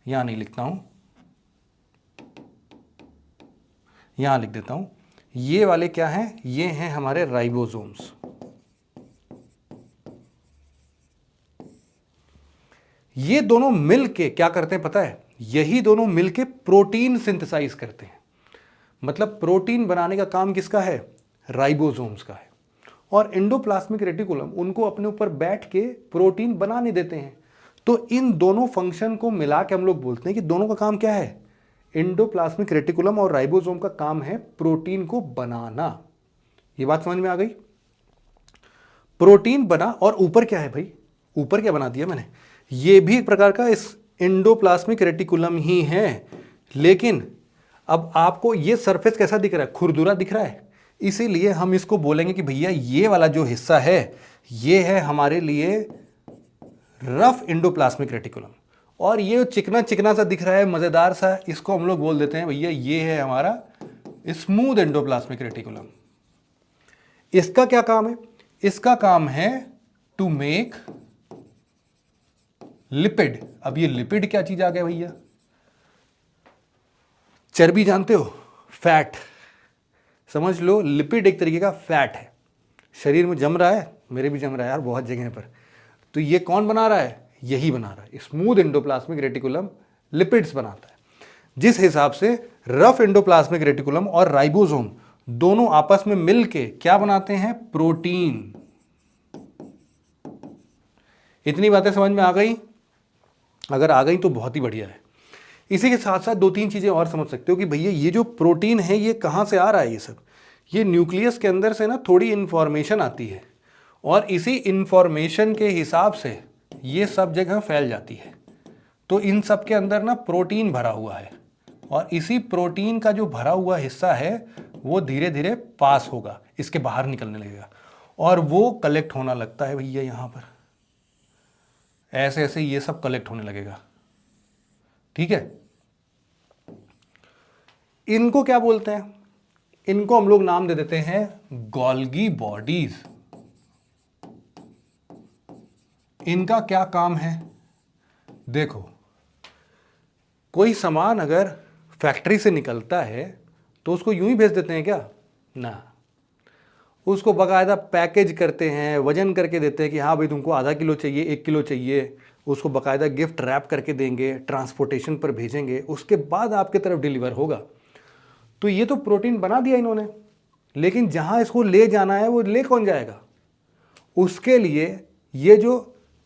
Speaker 1: यहां नहीं लिखता हूं, यहां लिख देता हूं, ये वाले क्या हैं, ये हैं हमारे राइबोसोम्स। ये दोनों मिलके क्या करते हैं पता है, यही दोनों मिलके प्रोटीन सिंथेसाइज करते हैं। मतलब प्रोटीन बनाने का काम किसका है, राइबोसोम्स का है। और एंडोप्लाज्मिक रेटिकुलम उनको अपने ऊपर बैठ के प्रोटीन बनाने देते हैं। तो इन दोनों फंक्शन को मिला के हम लोग बोलते हैं कि दोनों का काम क्या है, एंडोप्लाज्मिक रेटिकुलम और राइबोसोम का काम है प्रोटीन को बनाना। ये बात समझ में आ गई। प्रोटीन बना, और ऊपर क्या है भाई, ऊपर क्या बना दिया मैंने, ये भी एक प्रकार का इस एंडोप्लाज्मिक रेटिकुलम ही है। लेकिन अब आपको ये सरफेस कैसा दिख रहा है, खुरदुरा दिख रहा है, इसीलिए हम इसको बोलेंगे कि भैया ये वाला जो हिस्सा है ये है हमारे लिए रफ एंडोप्लाज्मिक रेटिकुलम, और ये चिकना चिकना सा दिख रहा है मजेदार सा, इसको हम लोग बोल देते हैं भैया ये है हमारा स्मूथ एंडोप्लाज्मिक रेटिकुलम। इसका क्या काम है, इसका काम है टू मेक लिपिड। अब ये लिपिड क्या चीज आ गया भैया, चर्बी जानते हो, फैट, समझ लो लिपिड एक तरीके का फैट है, शरीर में जम रहा है, मेरे भी जम रहा है यार बहुत जगह पर। तो ये कौन बना रहा है, यही बना रहा है, स्मूथ एंडोप्लाज्मिक रेटिकुलम लिपिड्स बनाता है। जिस हिसाब से रफ एंडोप्लाज्मिक रेटिकुलम और राइबोसोम दोनों आपस में मिलके क्या बनाते हैं, प्रोटीन। इतनी बातें समझ में आ गई, अगर आ गई तो बहुत ही बढ़िया है। इसी के साथ साथ दो तीन चीजें और समझ सकते हो कि भैया ये जो प्रोटीन है ये कहां से आ रहा है, ये सब ये न्यूक्लियस के अंदर से ना थोड़ी इंफॉर्मेशन आती है, और इसी इंफॉर्मेशन के हिसाब से ये सब जगह फैल जाती है। तो इन सब के अंदर ना प्रोटीन भरा हुआ है, और इसी प्रोटीन का जो भरा हुआ हिस्सा है वो धीरे धीरे पास होगा, इसके बाहर निकलने लगेगा, और वो कलेक्ट होना लगता है भैया यहां पर, ऐसे ऐसे ये सब कलेक्ट होने लगेगा, ठीक है। इनको क्या बोलते हैं, इनको हम लोग नाम दे देते हैं गोल्गी बॉडीज। इनका क्या काम है, देखो, कोई सामान अगर फैक्ट्री से निकलता है तो उसको यूं ही भेज देते हैं क्या? ना, उसको बाकायदा पैकेज करते हैं, वजन करके देते हैं कि हाँ भाई तुमको आधा किलो चाहिए, 1 किलो चाहिए, उसको बाकायदा गिफ्ट रैप करके देंगे, ट्रांसपोर्टेशन पर भेजेंगे, उसके बाद आपके तरफ डिलीवर होगा। तो ये तो प्रोटीन बना दिया इन्होंने, लेकिन जहाँ इसको ले जाना है वो ले कौन जाएगा? उसके लिए ये जो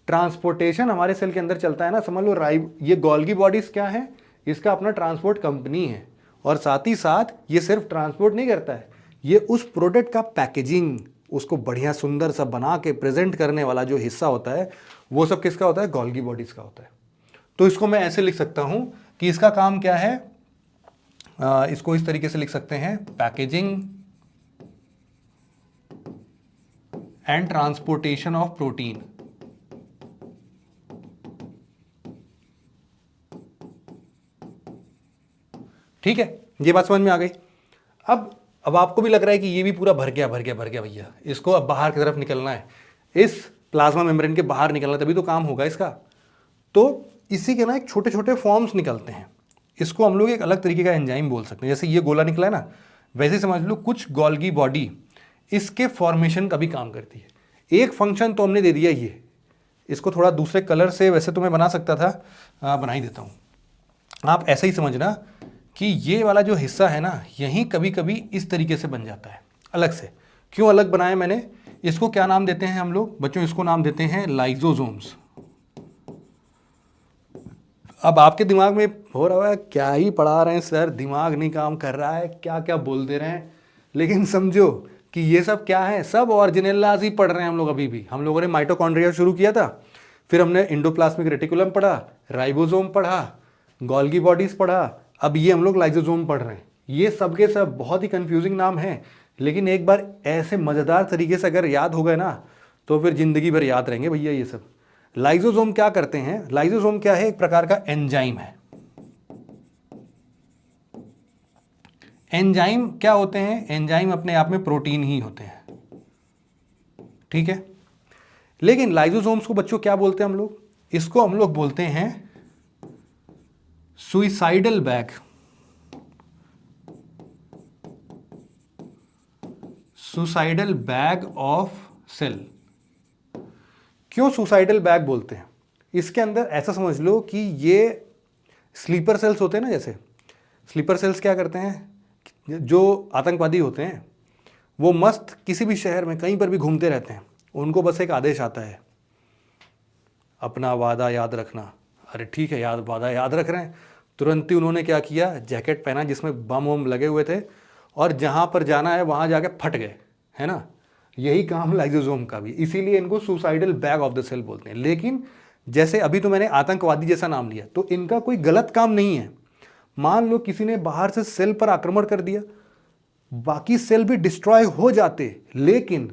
Speaker 1: ट्रांसपोर्टेशन हमारे सेल के अंदर चलता है ना, समझ लो ये गोल्गी बॉडीज क्या है, इसका अपना ट्रांसपोर्ट कंपनी है, और साथ ही साथ ये सिर्फ ट्रांसपोर्ट नहीं करता है, ये उस प्रोडक्ट का पैकेजिंग, उसको बढ़िया सुंदर सा बना के प्रेजेंट करने वाला जो हिस्सा होता है वो सब किसका होता है? गोल्गी बॉडीज का होता है। तो इसको मैं ऐसे लिख सकता हूं कि इसका काम क्या है, इसको इस तरीके से लिख सकते हैं, packaging and transportation of protein. ठीक है, ये बात समझ में आ गई। अब आपको भी लग रहा है कि ये भी पूरा भर गया भैया, इसको अब बाहर की तरफ निकलना है, इस प्लाज्मा मेम्ब्रेन के बाहर निकलना है, तभी तो काम होगा इसका। तो इसी के ना एक छोटे छोटे फॉर्म्स निकलते हैं, इसको हम लोग एक अलग तरीके का एंजाइम बोल सकते हैं। जैसे ये गोला निकला है ना, वैसे समझ लो कुछ गोल्गी बॉडी इसके फॉर्मेशन का भी काम करती है। एक फंक्शन तो हमने दे दिया ये, इसको थोड़ा दूसरे कलर से वैसे तो मैं बना सकता था, बना ही देता हूँ। आप ऐसे ही समझना कि ये वाला जो हिस्सा है ना, यहीं कभी कभी इस तरीके से बन जाता है अलग से। क्यों अलग बनाया मैंने? इसको क्या नाम देते हैं हम लोग बच्चों? इसको नाम देते हैं लाइजोसोम्स। अब आपके दिमाग में हो रहा है क्या ही पढ़ा रहे हैं सर, दिमाग नहीं काम कर रहा है, क्या क्या बोल दे रहे हैं। लेकिन समझो कि ये सब क्या है, सब ऑरिजिनलाज ही पढ़ रहे हैं हम लोग। अभी भी हम लोगों ने माइटोकॉन्ड्रिया शुरू किया था, फिर हमने इंडोप्लाज्मिक रेटिकुलम पढ़ा, राइबोसोम पढ़ा, गोल्गी बॉडीज पढ़ा, अब ये हम लोग लाइजोसोम पढ़ रहे हैं। ये सब के सब बहुत ही कंफ्यूजिंग नाम है, लेकिन एक बार ऐसे मज़ेदार तरीके से अगर याद हो गए ना तो फिर जिंदगी भर याद रहेंगे भैया ये सब। लाइजोसोम क्या करते हैं? लाइजोसोम क्या है? एक प्रकार का एंजाइम है। एंजाइम क्या होते हैं? एंजाइम अपने आप में प्रोटीन ही होते हैं, ठीक है। लेकिन लाइजोसोम्स को बच्चों क्या बोलते हैं हम लोग? इसको हम लोग बोलते हैं suicidal bag. Suicidal bag of cell. क्यों सुसाइडल बैग बोलते हैं? इसके अंदर ऐसा समझ लो कि ये स्लीपर सेल्स होते हैं ना, जैसे स्लीपर सेल्स क्या करते हैं, जो आतंकवादी होते हैं वो मस्त किसी भी शहर में कहीं पर भी घूमते रहते हैं, उनको बस एक आदेश आता है, अपना वादा याद रखना। अरे ठीक है, वादा याद रख रहे हैं। तुरंत ही उन्होंने क्या किया, जैकेट पहना जिसमें बम वम लगे हुए थे, और जहाँ पर जाना है वहाँ जाके फट गए, है ना। यही काम लाइजोसोम का भी, इसीलिए इनको suicidal bag of the cell बोलते हैं। लेकिन जैसे अभी तो मैंने आतंकवादी जैसा नाम लिया, तो इनका कोई गलत काम नहीं है। मान लो किसी ने बाहर से सेल पर आक्रमण कर दिया, बाकी सेल भी डिस्ट्रॉय हो जाते, लेकिन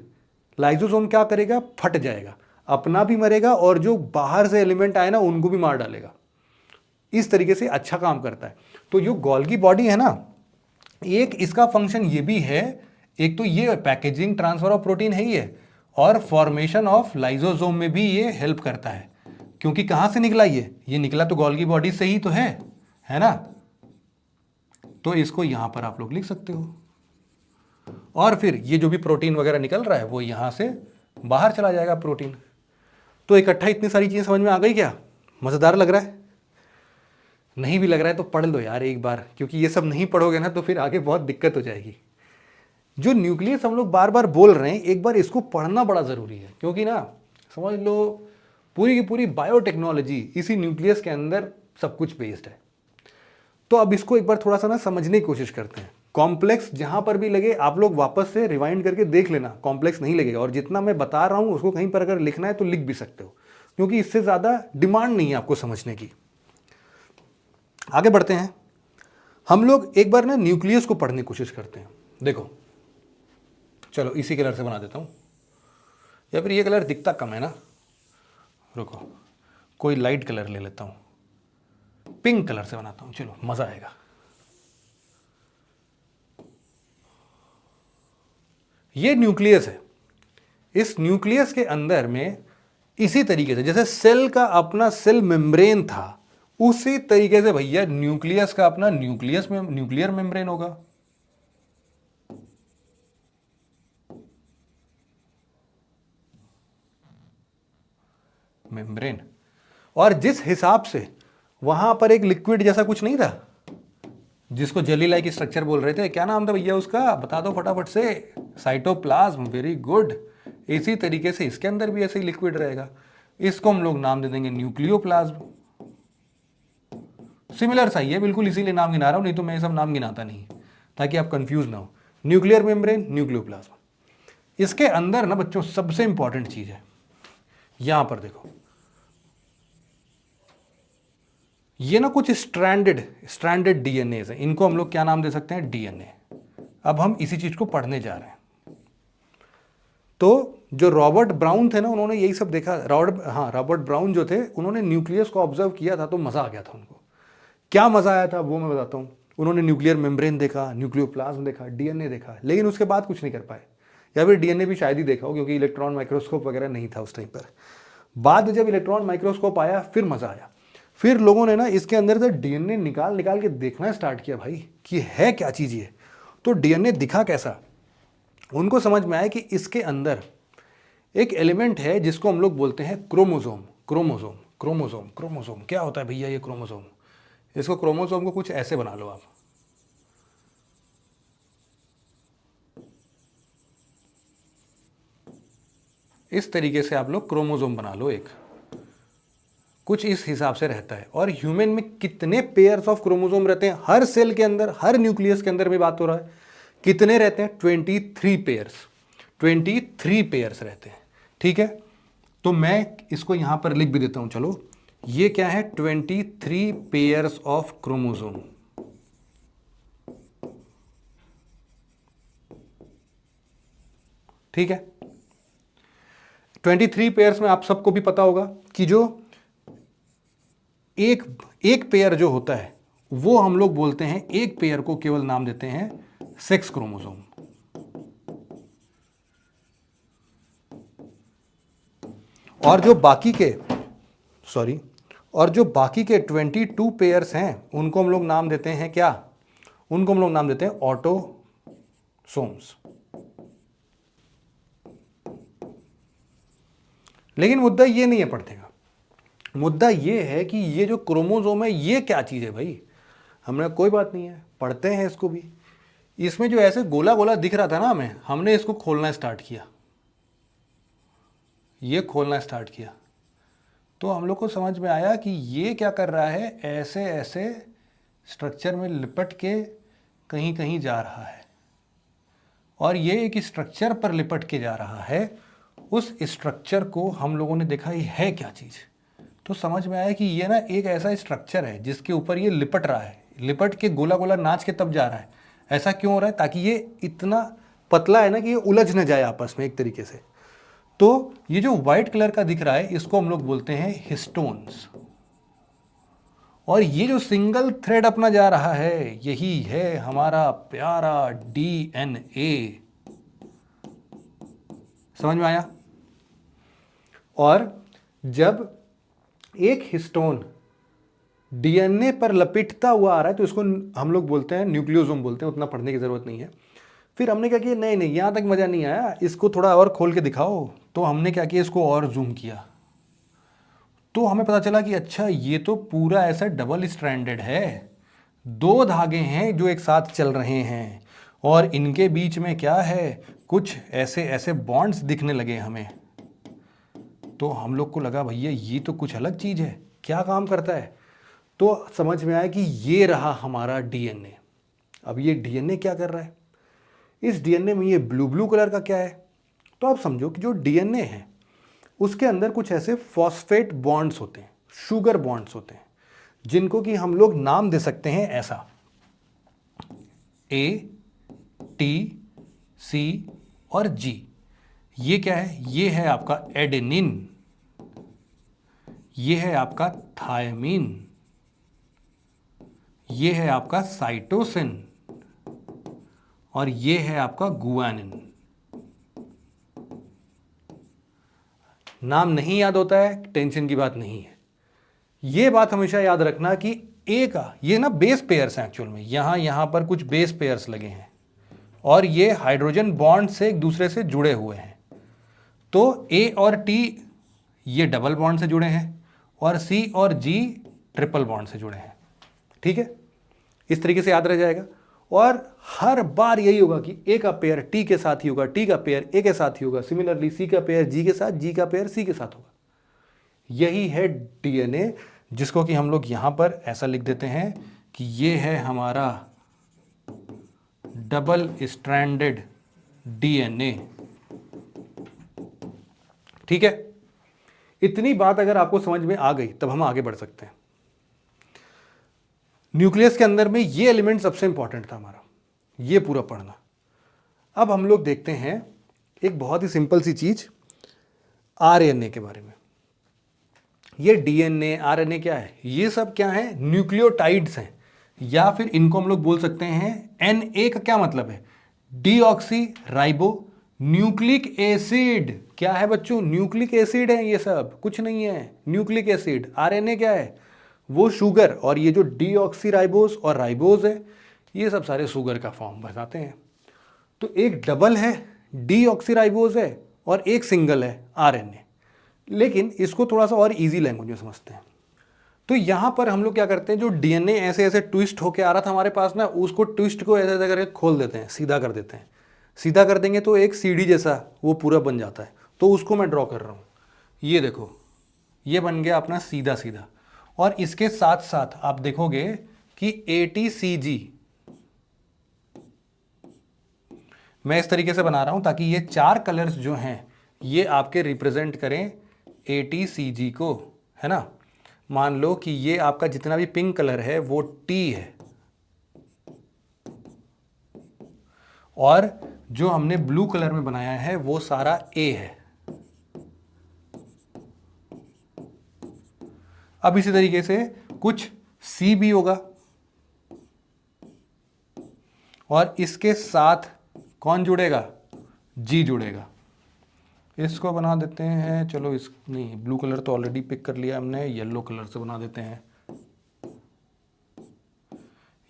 Speaker 1: लाइजोसोम क्या करेगा? फट जाएगा, अपना भी मरेगा और जो बाहर से एलिमेंट आए ना उनको भी मार डालेगा। इस तरीके से अच्छा काम करता है। तो जो गोल्गी बॉडी है ना, एक इसका फंक्शन ये भी है, एक तो ये पैकेजिंग ट्रांसफर ऑफ प्रोटीन है ही है, और फॉर्मेशन ऑफ लाइजोसोम में भी ये हेल्प करता है। क्योंकि कहां से निकला ये निकला तो गोल्गी बॉडी से ही तो है ना। तो इसको यहां पर आप लोग लिख सकते हो, और फिर ये जो भी प्रोटीन वगैरह निकल रहा है वो यहां से बाहर चला जाएगा प्रोटीन। तो इकट्ठा इतनी सारी चीजें समझ में आ गई क्या? मजेदार लग रहा है? नहीं भी लग रहा है तो पढ़ लो यार एक बार, क्योंकि ये सब नहीं पढ़ोगे ना तो फिर आगे बहुत दिक्कत हो जाएगी। जो न्यूक्लियस हम लोग बार बार बोल रहे हैं, एक बार इसको पढ़ना बड़ा ज़रूरी है, क्योंकि ना समझ लो पूरी की पूरी बायोटेक्नोलॉजी इसी न्यूक्लियस के अंदर सब कुछ बेस्ड है। तो अब इसको एक बार थोड़ा सा ना समझने की कोशिश करते हैं। कॉम्प्लेक्स जहां पर भी लगे आप लोग वापस से रिवाइंड करके देख लेना, कॉम्प्लेक्स नहीं लगेगा। और जितना मैं बता रहा हूं उसको कहीं पर अगर लिखना है तो लिख भी सकते हो, क्योंकि इससे ज़्यादा डिमांड नहीं है आपको समझने की। आगे बढ़ते हैं, हम लोग एक बार ना न्यूक्लियस को पढ़ने की कोशिश करते हैं। देखो चलो इसी कलर से बना देता हूं, या फिर ये कलर दिखता कम है ना, रुको कोई लाइट कलर ले लेता हूं, पिंक कलर से बनाता हूं, चलो मजा आएगा। ये न्यूक्लियस है, इस न्यूक्लियस के अंदर में इसी तरीके से जैसे सेल का अपना सेल मेम्ब्रेन था, उसी तरीके से भैया न्यूक्लियस का अपना न्यूक्लियर मेम्ब्रेन होगा। मेम्ब्रेन। और जिस हिसाब से वहां पर एक लिक्विड जैसा कुछ नहीं था, जिसको जेली लाइक स्ट्रक्चर बोल रहे थे, क्या नाम था भैया उसका, बता दो फटाफट से। Cytoplasm, very good. इसी तरीके से इसके अंदर भी ऐसे ही लिक्विड रहेगा, इसको हम लोग नाम दे देंगे न्यूक्लियोप्लाज्म। सिमिलर सा ही है बिल्कुल, इसीलिए नाम गिना रहा हूं, नहीं तो मैं ये सब नाम गिनाता नहीं, ताकि आप कंफ्यूज ना हो। Nuclear membrane, nucleoplasm. इसके अंदर ना बच्चों सबसे इंपॉर्टेंट चीज है, यहां पर देखो, ये ना कुछ स्ट्रैंडेड डीएनए हैं, इनको हम लोग क्या नाम दे सकते हैं, डीएनए। अब हम इसी चीज को पढ़ने जा रहे हैं। तो जो रॉबर्ट ब्राउन थे ना, उन्होंने यही सब देखा। रॉबर्ट ब्राउन जो थे, उन्होंने न्यूक्लियस को ऑब्जर्व किया था, तो मजा आ गया था उनको। क्या मजा आया था वो मैं बताता हूँ। उन्होंने न्यूक्लियर मेम्ब्रेन देखा, न्यूक्लियोप्लाज्म देखा, डीएनए देखा, लेकिन उसके बाद कुछ नहीं कर पाए। या फिर डीएनए भी शायद ही देखा हो, क्योंकि इलेक्ट्रॉन माइक्रोस्कोप वगैरह नहीं था उस टाइम पर। बाद में जब इलेक्ट्रॉन माइक्रोस्कोप आया, फिर मजा आया। फिर लोगों ने ना इसके अंदर से डीएनए निकाल निकाल के देखना स्टार्ट किया भाई, कि है क्या चीज ये। तो डीएनए दिखा कैसा, उनको समझ में आया कि इसके अंदर एक एलिमेंट है जिसको हम लोग बोलते हैं क्रोमोसोम। क्रोमोसोम क्रोमोसोम क्रोमोसोम क्या होता है भैया ये क्रोमोसोम। इसको क्रोमोसोम को कुछ ऐसे बना लो आप, इस तरीके से आप लोग क्रोमोसोम बना लो एक, कुछ इस हिसाब से रहता है। और ह्यूमन में कितने पेयर्स ऑफ क्रोमोसोम रहते हैं, हर सेल के अंदर, हर न्यूक्लियस के अंदर में बात हो रहा है, कितने रहते हैं, 23 पेयर्स। 23 पेयर्स रहते हैं, ठीक है। तो मैं इसको यहां पर लिख भी देता हूं, चलो। ये क्या है, 23 पेयर्स ऑफ क्रोमोसोम। ठीक है। 23 पेयर्स में आप सबको भी पता होगा कि जो एक पेयर जो होता है, वो हम लोग बोलते हैं, एक पेयर को केवल नाम देते हैं सेक्स क्रोमोसोम। और जो बाकी के 22 पेयर्स हैं, उनको हम लोग नाम देते हैं क्या, उनको हम लोग नाम देते हैं ऑटोसोम्स। लेकिन मुद्दा ये नहीं है पढ़ने का, मुद्दा ये है कि ये जो क्रोमोसोम है ये क्या चीज है भाई। हमने कोई बात नहीं है, पढ़ते हैं इसको भी। इसमें जो ऐसे गोला गोला दिख रहा था ना हमें, हमने इसको खोलना स्टार्ट किया, ये खोलना स्टार्ट किया, तो हम लोग को समझ में आया कि ये क्या कर रहा है, ऐसे ऐसे स्ट्रक्चर में लिपट के कहीं कहीं जा रहा है। और ये एक स्ट्रक्चर पर लिपट के जा रहा है, उस स्ट्रक्चर को हम लोगों ने देखा ये है क्या चीज़। तो समझ में आया कि ये ना एक ऐसा स्ट्रक्चर है जिसके ऊपर ये लिपट रहा है, लिपट के गोला गोला नाच के तब जा रहा है। ऐसा क्यों हो रहा है, ताकि ये इतना पतला है ना कि ये उलझ न जाए आपस में एक तरीके से। तो ये जो व्हाइट कलर का दिख रहा है, इसको हम लोग बोलते हैं हिस्टोन्स। और ये जो सिंगल थ्रेड अपना जा रहा है, यही है हमारा प्यारा डीएनए। समझ में आया। और जब एक हिस्टोन डीएनए पर लपेटता हुआ आ रहा है, तो इसको हम लोग बोलते हैं न्यूक्लियोसोम बोलते हैं, उतना पढ़ने की जरूरत नहीं है। फिर हमने क्या किया, नहीं यहां तक मजा नहीं आया, इसको थोड़ा और खोल के दिखाओ। तो हमने क्या किया, इसको और जूम किया, तो हमें पता चला कि अच्छा ये तो पूरा ऐसा डबल स्ट्रैंडेड है, दो धागे हैं जो एक साथ चल रहे हैं, और इनके बीच में क्या है, कुछ ऐसे ऐसे बॉन्ड्स दिखने लगे हमें। तो हम लोग को लगा भैया ये तो कुछ अलग चीज है, क्या काम करता है। तो समझ में आया कि ये रहा हमारा डीएनए। अब ये डीएनए क्या कर रहा है, इस डीएनए में ये ब्लू ब्लू कलर का क्या है। तो आप समझो कि जो डीएनए है उसके अंदर कुछ ऐसे फॉस्फेट बॉन्ड्स होते हैं, शुगर बॉन्ड्स होते हैं, जिनको कि हम लोग नाम दे सकते हैं ऐसा, ए, टी, सी और जी। ये क्या है, ये है आपका एडेनिन, ये है आपका थायमीन, ये है आपका साइटोसिन, और ये है आपका गुआनिन। नाम नहीं याद होता है, टेंशन की बात नहीं है। ये बात हमेशा याद रखना कि ए का ये ना बेस पेयर्स हैं एक्चुअल में, यहां पर कुछ बेस पेयर्स लगे हैं और ये हाइड्रोजन बॉन्ड से एक दूसरे से जुड़े हुए हैं। तो ए और टी ये डबल बॉन्ड से जुड़े हैं और सी और जी ट्रिपल बॉन्ड से जुड़े हैं। ठीक है, इस तरीके से याद रह जाएगा। और हर बार यही होगा कि ए का पेयर टी के साथ ही होगा, टी का पेयर ए के साथ ही होगा, सिमिलरली सी का पेयर जी के साथ, जी का पेयर सी के साथ होगा। यही है डीएनए, जिसको कि हम लोग यहां पर ऐसा लिख देते हैं कि ये है हमारा डबल स्ट्रैंडेड डीएनए। ठीक है, इतनी बात अगर आपको समझ में आ गई तब हम आगे बढ़ सकते हैं। न्यूक्लियस के अंदर में ये एलिमेंट सबसे इंपॉर्टेंट था हमारा, ये पूरा पढ़ना। अब हम लोग देखते हैं एक बहुत ही सिंपल सी चीज, आरएनए के बारे में। ये डीएनए आरएनए क्या है, ये सब क्या है, न्यूक्लियोटाइड्स हैं, या फिर इनको हम लोग बोल सकते हैं एनए का क्या मतलब है, डीऑक्सी राइबो न्यूक्लिक एसिड। क्या है बच्चों, न्यूक्लिक एसिड है, ये सब कुछ नहीं है, न्यूक्लिक एसिड। आरएनए क्या है, वो शुगर, और ये जो डीऑक्सी राइबोस और राइबोस है ये सब सारे शुगर का फॉर्म बताते हैं। तो एक डबल है डीऑक्सी राइबोस है और एक सिंगल है आरएनए। लेकिन इसको थोड़ा सा और इजी लैंग्वेज में समझते हैं। तो यहां पर हम लोग क्या करते हैं, जो डीएनए ऐसे ऐसे ट्विस्ट होके आ रहा था हमारे पास ना, उसको ट्विस्ट को ऐसे ऐसे करके खोल देते हैं, सीधा कर देते हैं। सीधा कर देंगे तो एक सीढ़ी जैसा वो पूरा बन जाता है। तो उसको मैं ड्रॉ कर रहा हूं, ये देखो, ये बन गया अपना सीधा सीधा। और इसके साथ साथ आप देखोगे कि ATCG मैं इस तरीके से बना रहा हूं ताकि ये चार कलर्स जो हैं ये आपके रिप्रेजेंट करें ATCG को, है ना। मान लो कि ये आपका जितना भी पिंक कलर है वो T है, और जो हमने ब्लू कलर में बनाया है वो सारा A है। अब इसी तरीके से कुछ C भी होगा, और इसके साथ कौन जुड़ेगा, G जुड़ेगा। इसको बना देते हैं, चलो इस नहीं, ब्लू कलर तो ऑलरेडी पिक कर लिया हमने, येलो कलर से बना देते हैं।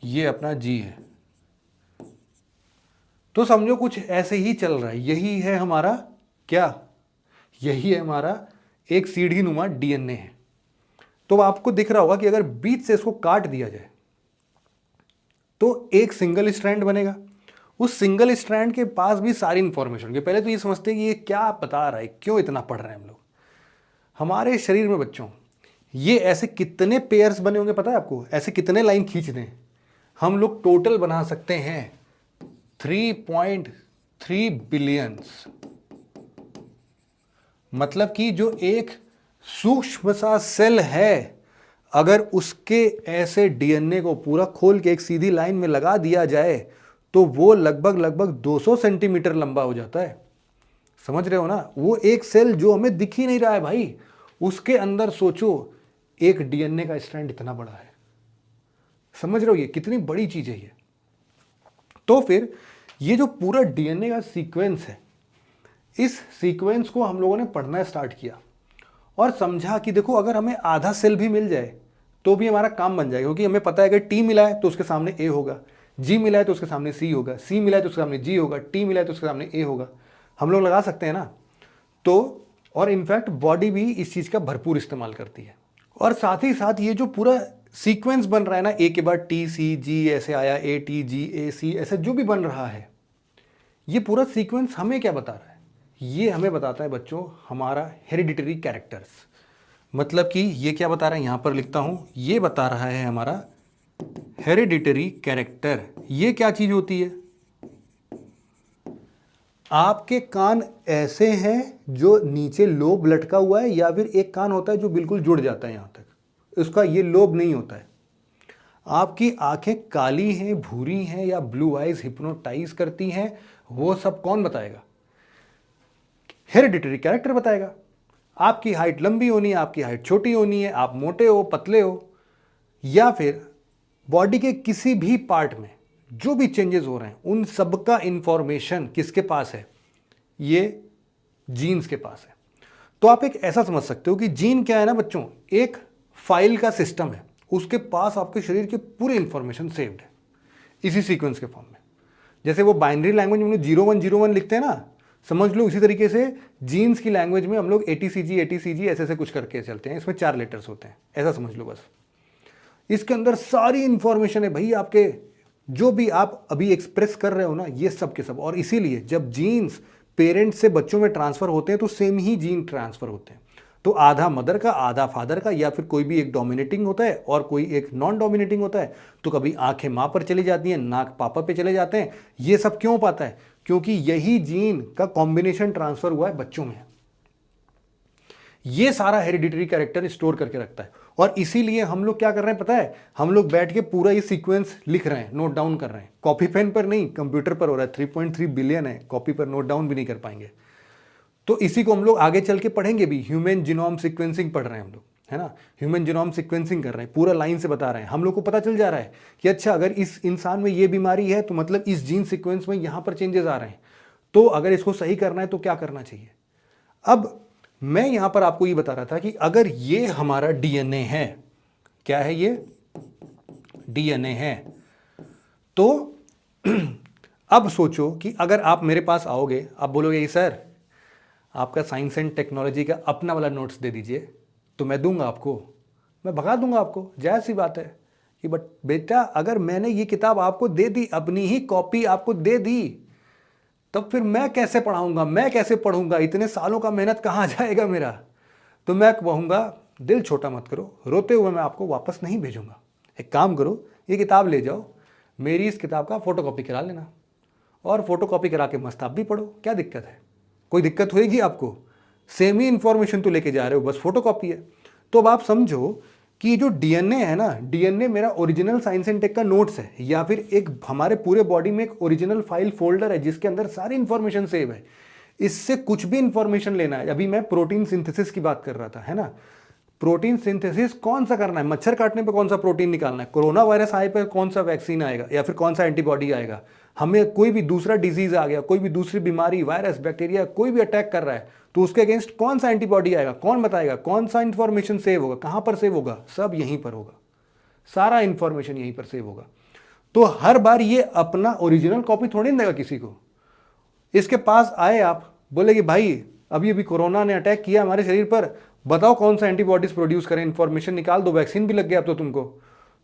Speaker 1: ये अपना G है। तो समझो कुछ ऐसे ही चल रहा है, यही है हमारा क्या, यही है हमारा एक सीढ़ी नुमा डीएनए है। तो आपको दिख रहा होगा कि अगर बीच से इसको काट दिया जाए तो एक सिंगल स्ट्रैंड बनेगा। उस सिंगल स्ट्रैंड के पास भी सारी इंफॉर्मेशन होगी। पहले तो ये समझते हैं कि ये क्या बता रहा है, क्यों इतना पढ़ रहे हैं हम लोग। हमारे शरीर में बच्चों ये ऐसे कितने पेयर्स बने होंगे पता है आपको, ऐसे कितने लाइन खींच दें हम लोग टोटल बना सकते हैं 3.3 बिलियंस। मतलब कि जो एक सूक्ष्म सा सेल है, अगर उसके ऐसे डीएनए को पूरा खोल के एक सीधी लाइन में लगा दिया जाए तो वो लगभग 200 सेंटीमीटर लंबा हो जाता है। समझ रहे हो ना, वो एक सेल जो हमें दिख ही नहीं रहा है भाई, उसके अंदर सोचो एक डीएनए का स्ट्रैंड इतना बड़ा है। समझ रहे हो ये कितनी बड़ी चीज है ये। तो फिर ये जो पूरा डीएनए का सीक्वेंस है, इस सीक्वेंस को हम लोगों ने पढ़ना स्टार्ट किया और समझा कि देखो अगर हमें आधा सेल भी मिल जाए तो भी हमारा काम बन जाएगा, क्योंकि हमें पता है अगर T मिला है तो उसके सामने A होगा, G मिला है तो उसके सामने C होगा, C मिला है तो उसके सामने G होगा, T मिला है तो उसके सामने A होगा। हम लोग लगा सकते हैं ना। तो और इनफैक्ट बॉडी भी इस चीज़ का भरपूर इस्तेमाल करती है। और साथ ही साथ ये जो पूरा सीक्वेंस बन रहा है ना, A के बाद T C G ऐसे आया, A T G A C ऐसे जो भी बन रहा है, ये पूरा सीक्वेंस हमें क्या बता रहा है, ये हमें बताता है बच्चों हमारा हेरिडिटरी कैरेक्टर्स। मतलब कि ये क्या बता रहा है, यहां पर लिखता हूं, ये बता रहा है हमारा हेरिडिटरी कैरेक्टर। ये क्या चीज होती है, आपके कान ऐसे हैं जो नीचे लोब लटका हुआ है, या फिर एक कान होता है जो बिल्कुल जुड़ जाता है यहां तक, उसका ये लोब नहीं होता है। आपकी आंखें काली हैं, भूरी हैं, या ब्लू आइज हिप्नोटाइज करती हैं, वो सब कौन बताएगा, हेरिडिटरी कैरेक्टर बताएगा। आपकी हाइट लंबी होनी है, आपकी हाइट छोटी होनी है, आप मोटे हो पतले हो, या फिर बॉडी के किसी भी पार्ट में जो भी चेंजेस हो रहे हैं उन सब का इंफॉर्मेशन किसके पास है, ये जीन्स के पास है। तो आप एक ऐसा समझ सकते हो कि जीन क्या है ना बच्चों, एक फाइल का सिस्टम है, उसके पास आपके शरीर की पूरी इंफॉर्मेशन सेव्ड है इसी सीक्वेंस के फॉर्म में। जैसे वो बाइनरी लैंग्वेज में 0101 लिखते हैं ना, समझ लो उसी तरीके से जीन्स की लैंग्वेज में हम लोग ATCG ऐसे ऐसे कुछ करके चलते हैं, इसमें 4 लेटर्स होते हैं, ऐसा समझ लो बस। इसके अंदर सारी इंफॉर्मेशन है भाई, आपके जो भी आप अभी एक्सप्रेस कर रहे हो ना, ये सब के सब। और इसीलिए जब जीन्स पेरेंट्स से बच्चों में ट्रांसफर होते हैं तो सेम ही जीन ट्रांसफर होते हैं। तो आधा मदर का, आधा फादर का, या फिर कोई भी एक डोमिनेटिंग होता है और कोई एक नॉन डोमिनेटिंग होता है। तो कभी आंखें माँ पर चली जाती हैं, नाक पापा पे चले जाते हैं। ये सब क्यों पाता है? क्योंकि यही जीन का कॉम्बिनेशन ट्रांसफर हुआ है बच्चों में। ये सारा हेरिडिटरी कैरेक्टर स्टोर करके रखता है। और इसीलिए हम लोग क्या कर रहे हैं पता है, हम लोग बैठ के पूरा ये सीक्वेंस लिख रहे हैं, नोट डाउन कर रहे हैं। कॉपी पेन पर नहीं, कंप्यूटर पर हो रहा है। 3.3 बिलियन है, कॉपी पर नोट डाउन भी नहीं कर पाएंगे। तो इसी को हम लोग आगे चल के पढ़ेंगे भी। ह्यूमन जीनोम सीक्वेंसिंग पढ़ रहे हैं हम लोग, है ना। ह्यूमन जीनोम सीक्वेंसिंग कर रहे हैं, पूरा लाइन से बता रहे हैं। हम लोग को पता चल जा रहा है कि अच्छा अगर इस इंसान में ये बीमारी है तो मतलब इस जीन सीक्वेंस में यहां पर चेंजेस आ रहे हैं, तो अगर इसको सही करना है तो क्या करना चाहिए। अब मैं यहां पर आपको ये बता रहा था कि अगर ये हमारा डीएनए है, क्या है ये? डीएनए है। तो अब सोचो कि अगर आप मेरे पास आओगे, आप बोलोगे सर आपका साइंस एंड टेक्नोलॉजी का अपना वाला नोट्स दे दीजिए, तो मैं दूंगा आपको, मैं भगा दूंगा आपको। जायज़ सी बात है कि बट बेटा अगर मैंने ये किताब आपको दे दी, अपनी ही कॉपी आपको दे दी, तब फिर मैं कैसे पढ़ाऊंगा, मैं कैसे पढ़ूंगा, इतने सालों का मेहनत कहाँ जाएगा मेरा। तो मैं कहूँगा दिल छोटा मत करो, रोते हुए मैं आपको वापस नहीं भेजूंगा। एक काम करो, ये किताब ले जाओ, मेरी इस किताब का फोटोकॉपी करा लेना, और फोटोकॉपी करा के मस्त आप भी पढ़ो। क्या दिक्कत है? कोई दिक्कत होएगी आपको? सेम ही इंफॉर्मेशन तो लेके जा रहे हो, बस फोटोकॉपी है। तो अब आप समझो कि ये जो डीएनए है ना, डीएनए मेरा ओरिजिनल साइंस एंड टेक का नोट्स है, या फिर एक हमारे पूरे बॉडी में एक ओरिजिनल फाइल फोल्डर है जिसके अंदर सारी इंफॉर्मेशन सेव है। इससे कुछ भी इंफॉर्मेशन लेना है, अभी मैं प्रोटीन सिंथेसिस की बात कर रहा था, है ना। प्रोटीन सिंथेसिस कौन सा करना है? मच्छर काटने पे कौन सा प्रोटीन निकालना है? कोरोना वायरस आए पर कौन सा वैक्सीन आएगा, या फिर कौन सा एंटीबॉडी आएगा? हमें कोई भी दूसरा डिजीज आ गया, कोई भी दूसरी बीमारी, वायरस, बैक्टीरिया कोई भी अटैक कर रहा है, तो उसके अगेंस्ट कौन सा एंटीबॉडी आएगा? कौन बताएगा? कौन सा इंफॉर्मेशन सेव होगा? कहां पर सेव होगा? सब यहीं पर होगा, सारा इंफॉर्मेशन यहीं पर सेव होगा। तो हर बार ये अपना ओरिजिनल कॉपी थोड़ी नहीं देगा किसी को। इसके पास आए आप, बोले कि भाई अभी अभी कोरोना ने अटैक किया हमारे शरीर पर, बताओ कौन सा एंटीबॉडीज प्रोड्यूस करें, इंफॉर्मेशन निकाल दो, वैक्सीन भी लग गया अब तो तुमको।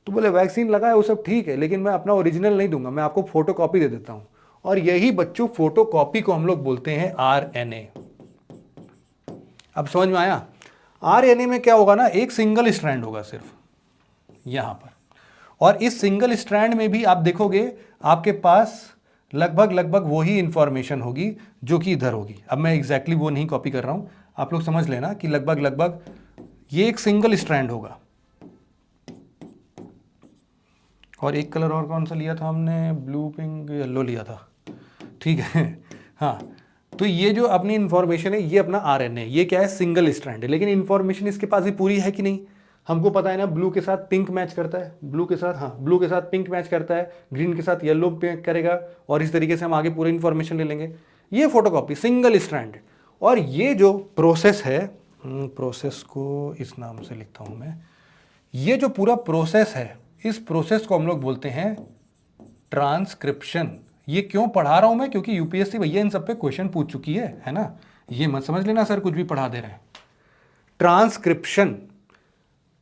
Speaker 1: तो बोले वैक्सीन लगा है वो सब ठीक है, लेकिन मैं अपना ओरिजिनल नहीं दूंगा, मैं आपको फोटो कॉपी दे देता हूं। और यही बच्चों फोटो कॉपी को हम लोग बोलते हैं आरएनए। अब समझ में आया? आरएनए में क्या होगा ना, एक सिंगल स्ट्रैंड होगा सिर्फ यहां पर, और इस सिंगल स्ट्रैंड में भी आप देखोगे आपके पास लगभग वही इंफॉर्मेशन होगी जो कि इधर होगी। अब मैं एग्जैक्टली वो नहीं कॉपी कर रहा हूं, आप लोग समझ लेना कि लगभग ये एक सिंगल स्ट्रैंड होगा। और एक कलर और कौन सा लिया था हमने? ब्लू, पिंक, येलो लिया था, ठीक है। हाँ, तो ये जो अपनी इंफॉर्मेशन है ये अपना आरएनए, ये क्या है? सिंगल स्ट्रैंड है। लेकिन इंफॉर्मेशन इसके पास भी पूरी है कि नहीं? हमको पता है ना, ब्लू के साथ पिंक मैच करता है, ब्लू के साथ, हाँ ब्लू के साथ पिंक मैच करता है, ग्रीन के साथ येलो करेगा, और इस तरीके से हम आगे पूरी इंफॉर्मेशन ले लेंगे। ये फोटोकॉपी सिंगल स्ट्रैंड। और ये जो प्रोसेस है, प्रोसेस को इस नाम से लिखता हूं मैं, ये जो पूरा प्रोसेस है, इस प्रोसेस को हम लोग बोलते हैं ट्रांसक्रिप्शन। ये क्यों पढ़ा रहा हूं मैं? क्योंकि यूपीएससी भैया इन सब पे क्वेश्चन पूछ चुकी है ना। ये मत समझ लेना सर कुछ भी पढ़ा दे रहे हैं। ट्रांसक्रिप्शन,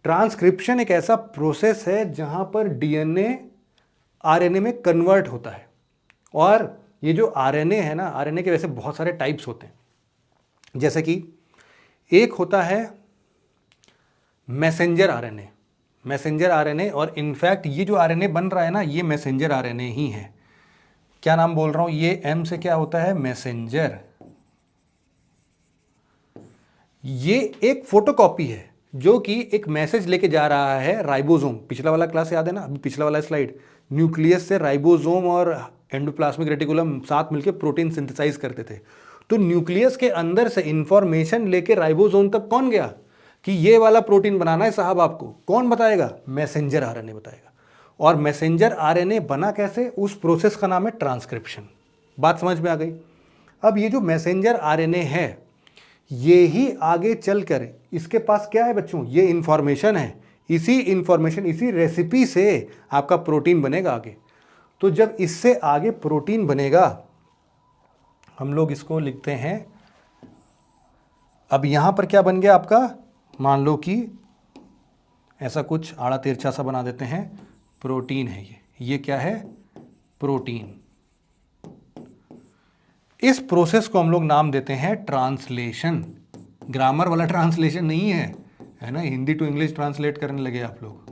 Speaker 1: ट्रांसक्रिप्शन एक ऐसा प्रोसेस है जहां पर डीएनए आरएनए में कन्वर्ट होता है। और ये जो आरएनए है ना, आरएनए के वैसे बहुत सारे टाइप्स होते हैं। जैसे कि एक होता है मैसेंजर आरएनए, मैसेंजर आरएनए, और इनफैक्ट ये जो आरएनए बन रहा है ना, ये मैसेंजर आरएनए ही है। क्या नाम बोल रहा हूं? ये एम से क्या होता है? मैसेंजर। ये एक फोटोकॉपी है जो कि एक मैसेज लेके जा रहा है राइबोसोम। पिछला वाला क्लास याद है ना, अभी पिछला वाला स्लाइड, न्यूक्लियस से राइबोसोम और एंडोप्लाज्मिक रेटिकुलम साथ मिलकर प्रोटीन सिंथेसाइज करते थे। तो न्यूक्लियस के अंदर से इंफॉर्मेशन लेके राइबोसोम तक कौन गया कि ये वाला प्रोटीन बनाना है साहब आपको? कौन बताएगा? मैसेंजर आरएनए बताएगा। और मैसेंजर आरएनए बना कैसे? उस प्रोसेस का नाम है ट्रांसक्रिप्शन। बात समझ में आ गई? अब ये जो मैसेंजर आरएनए है, ये ही आगे चलकर इसके पास क्या है बच्चों, ये इंफॉर्मेशन है, इसी इंफॉर्मेशन इसी रेसिपी से आपका प्रोटीन बनेगा आगे। तो जब इससे आगे प्रोटीन बनेगा, हम लोग इसको लिखते हैं, अब यहां पर क्या बन गया आपका, मान लो कि ऐसा कुछ आड़ा तिरछा सा बना देते हैं, प्रोटीन है ये क्या है, प्रोटीन। इस प्रोसेस को हम लोग नाम देते हैं ट्रांसलेशन। ग्रामर वाला ट्रांसलेशन नहीं है ना, हिंदी टू इंग्लिश ट्रांसलेट करने लगे आप लोग,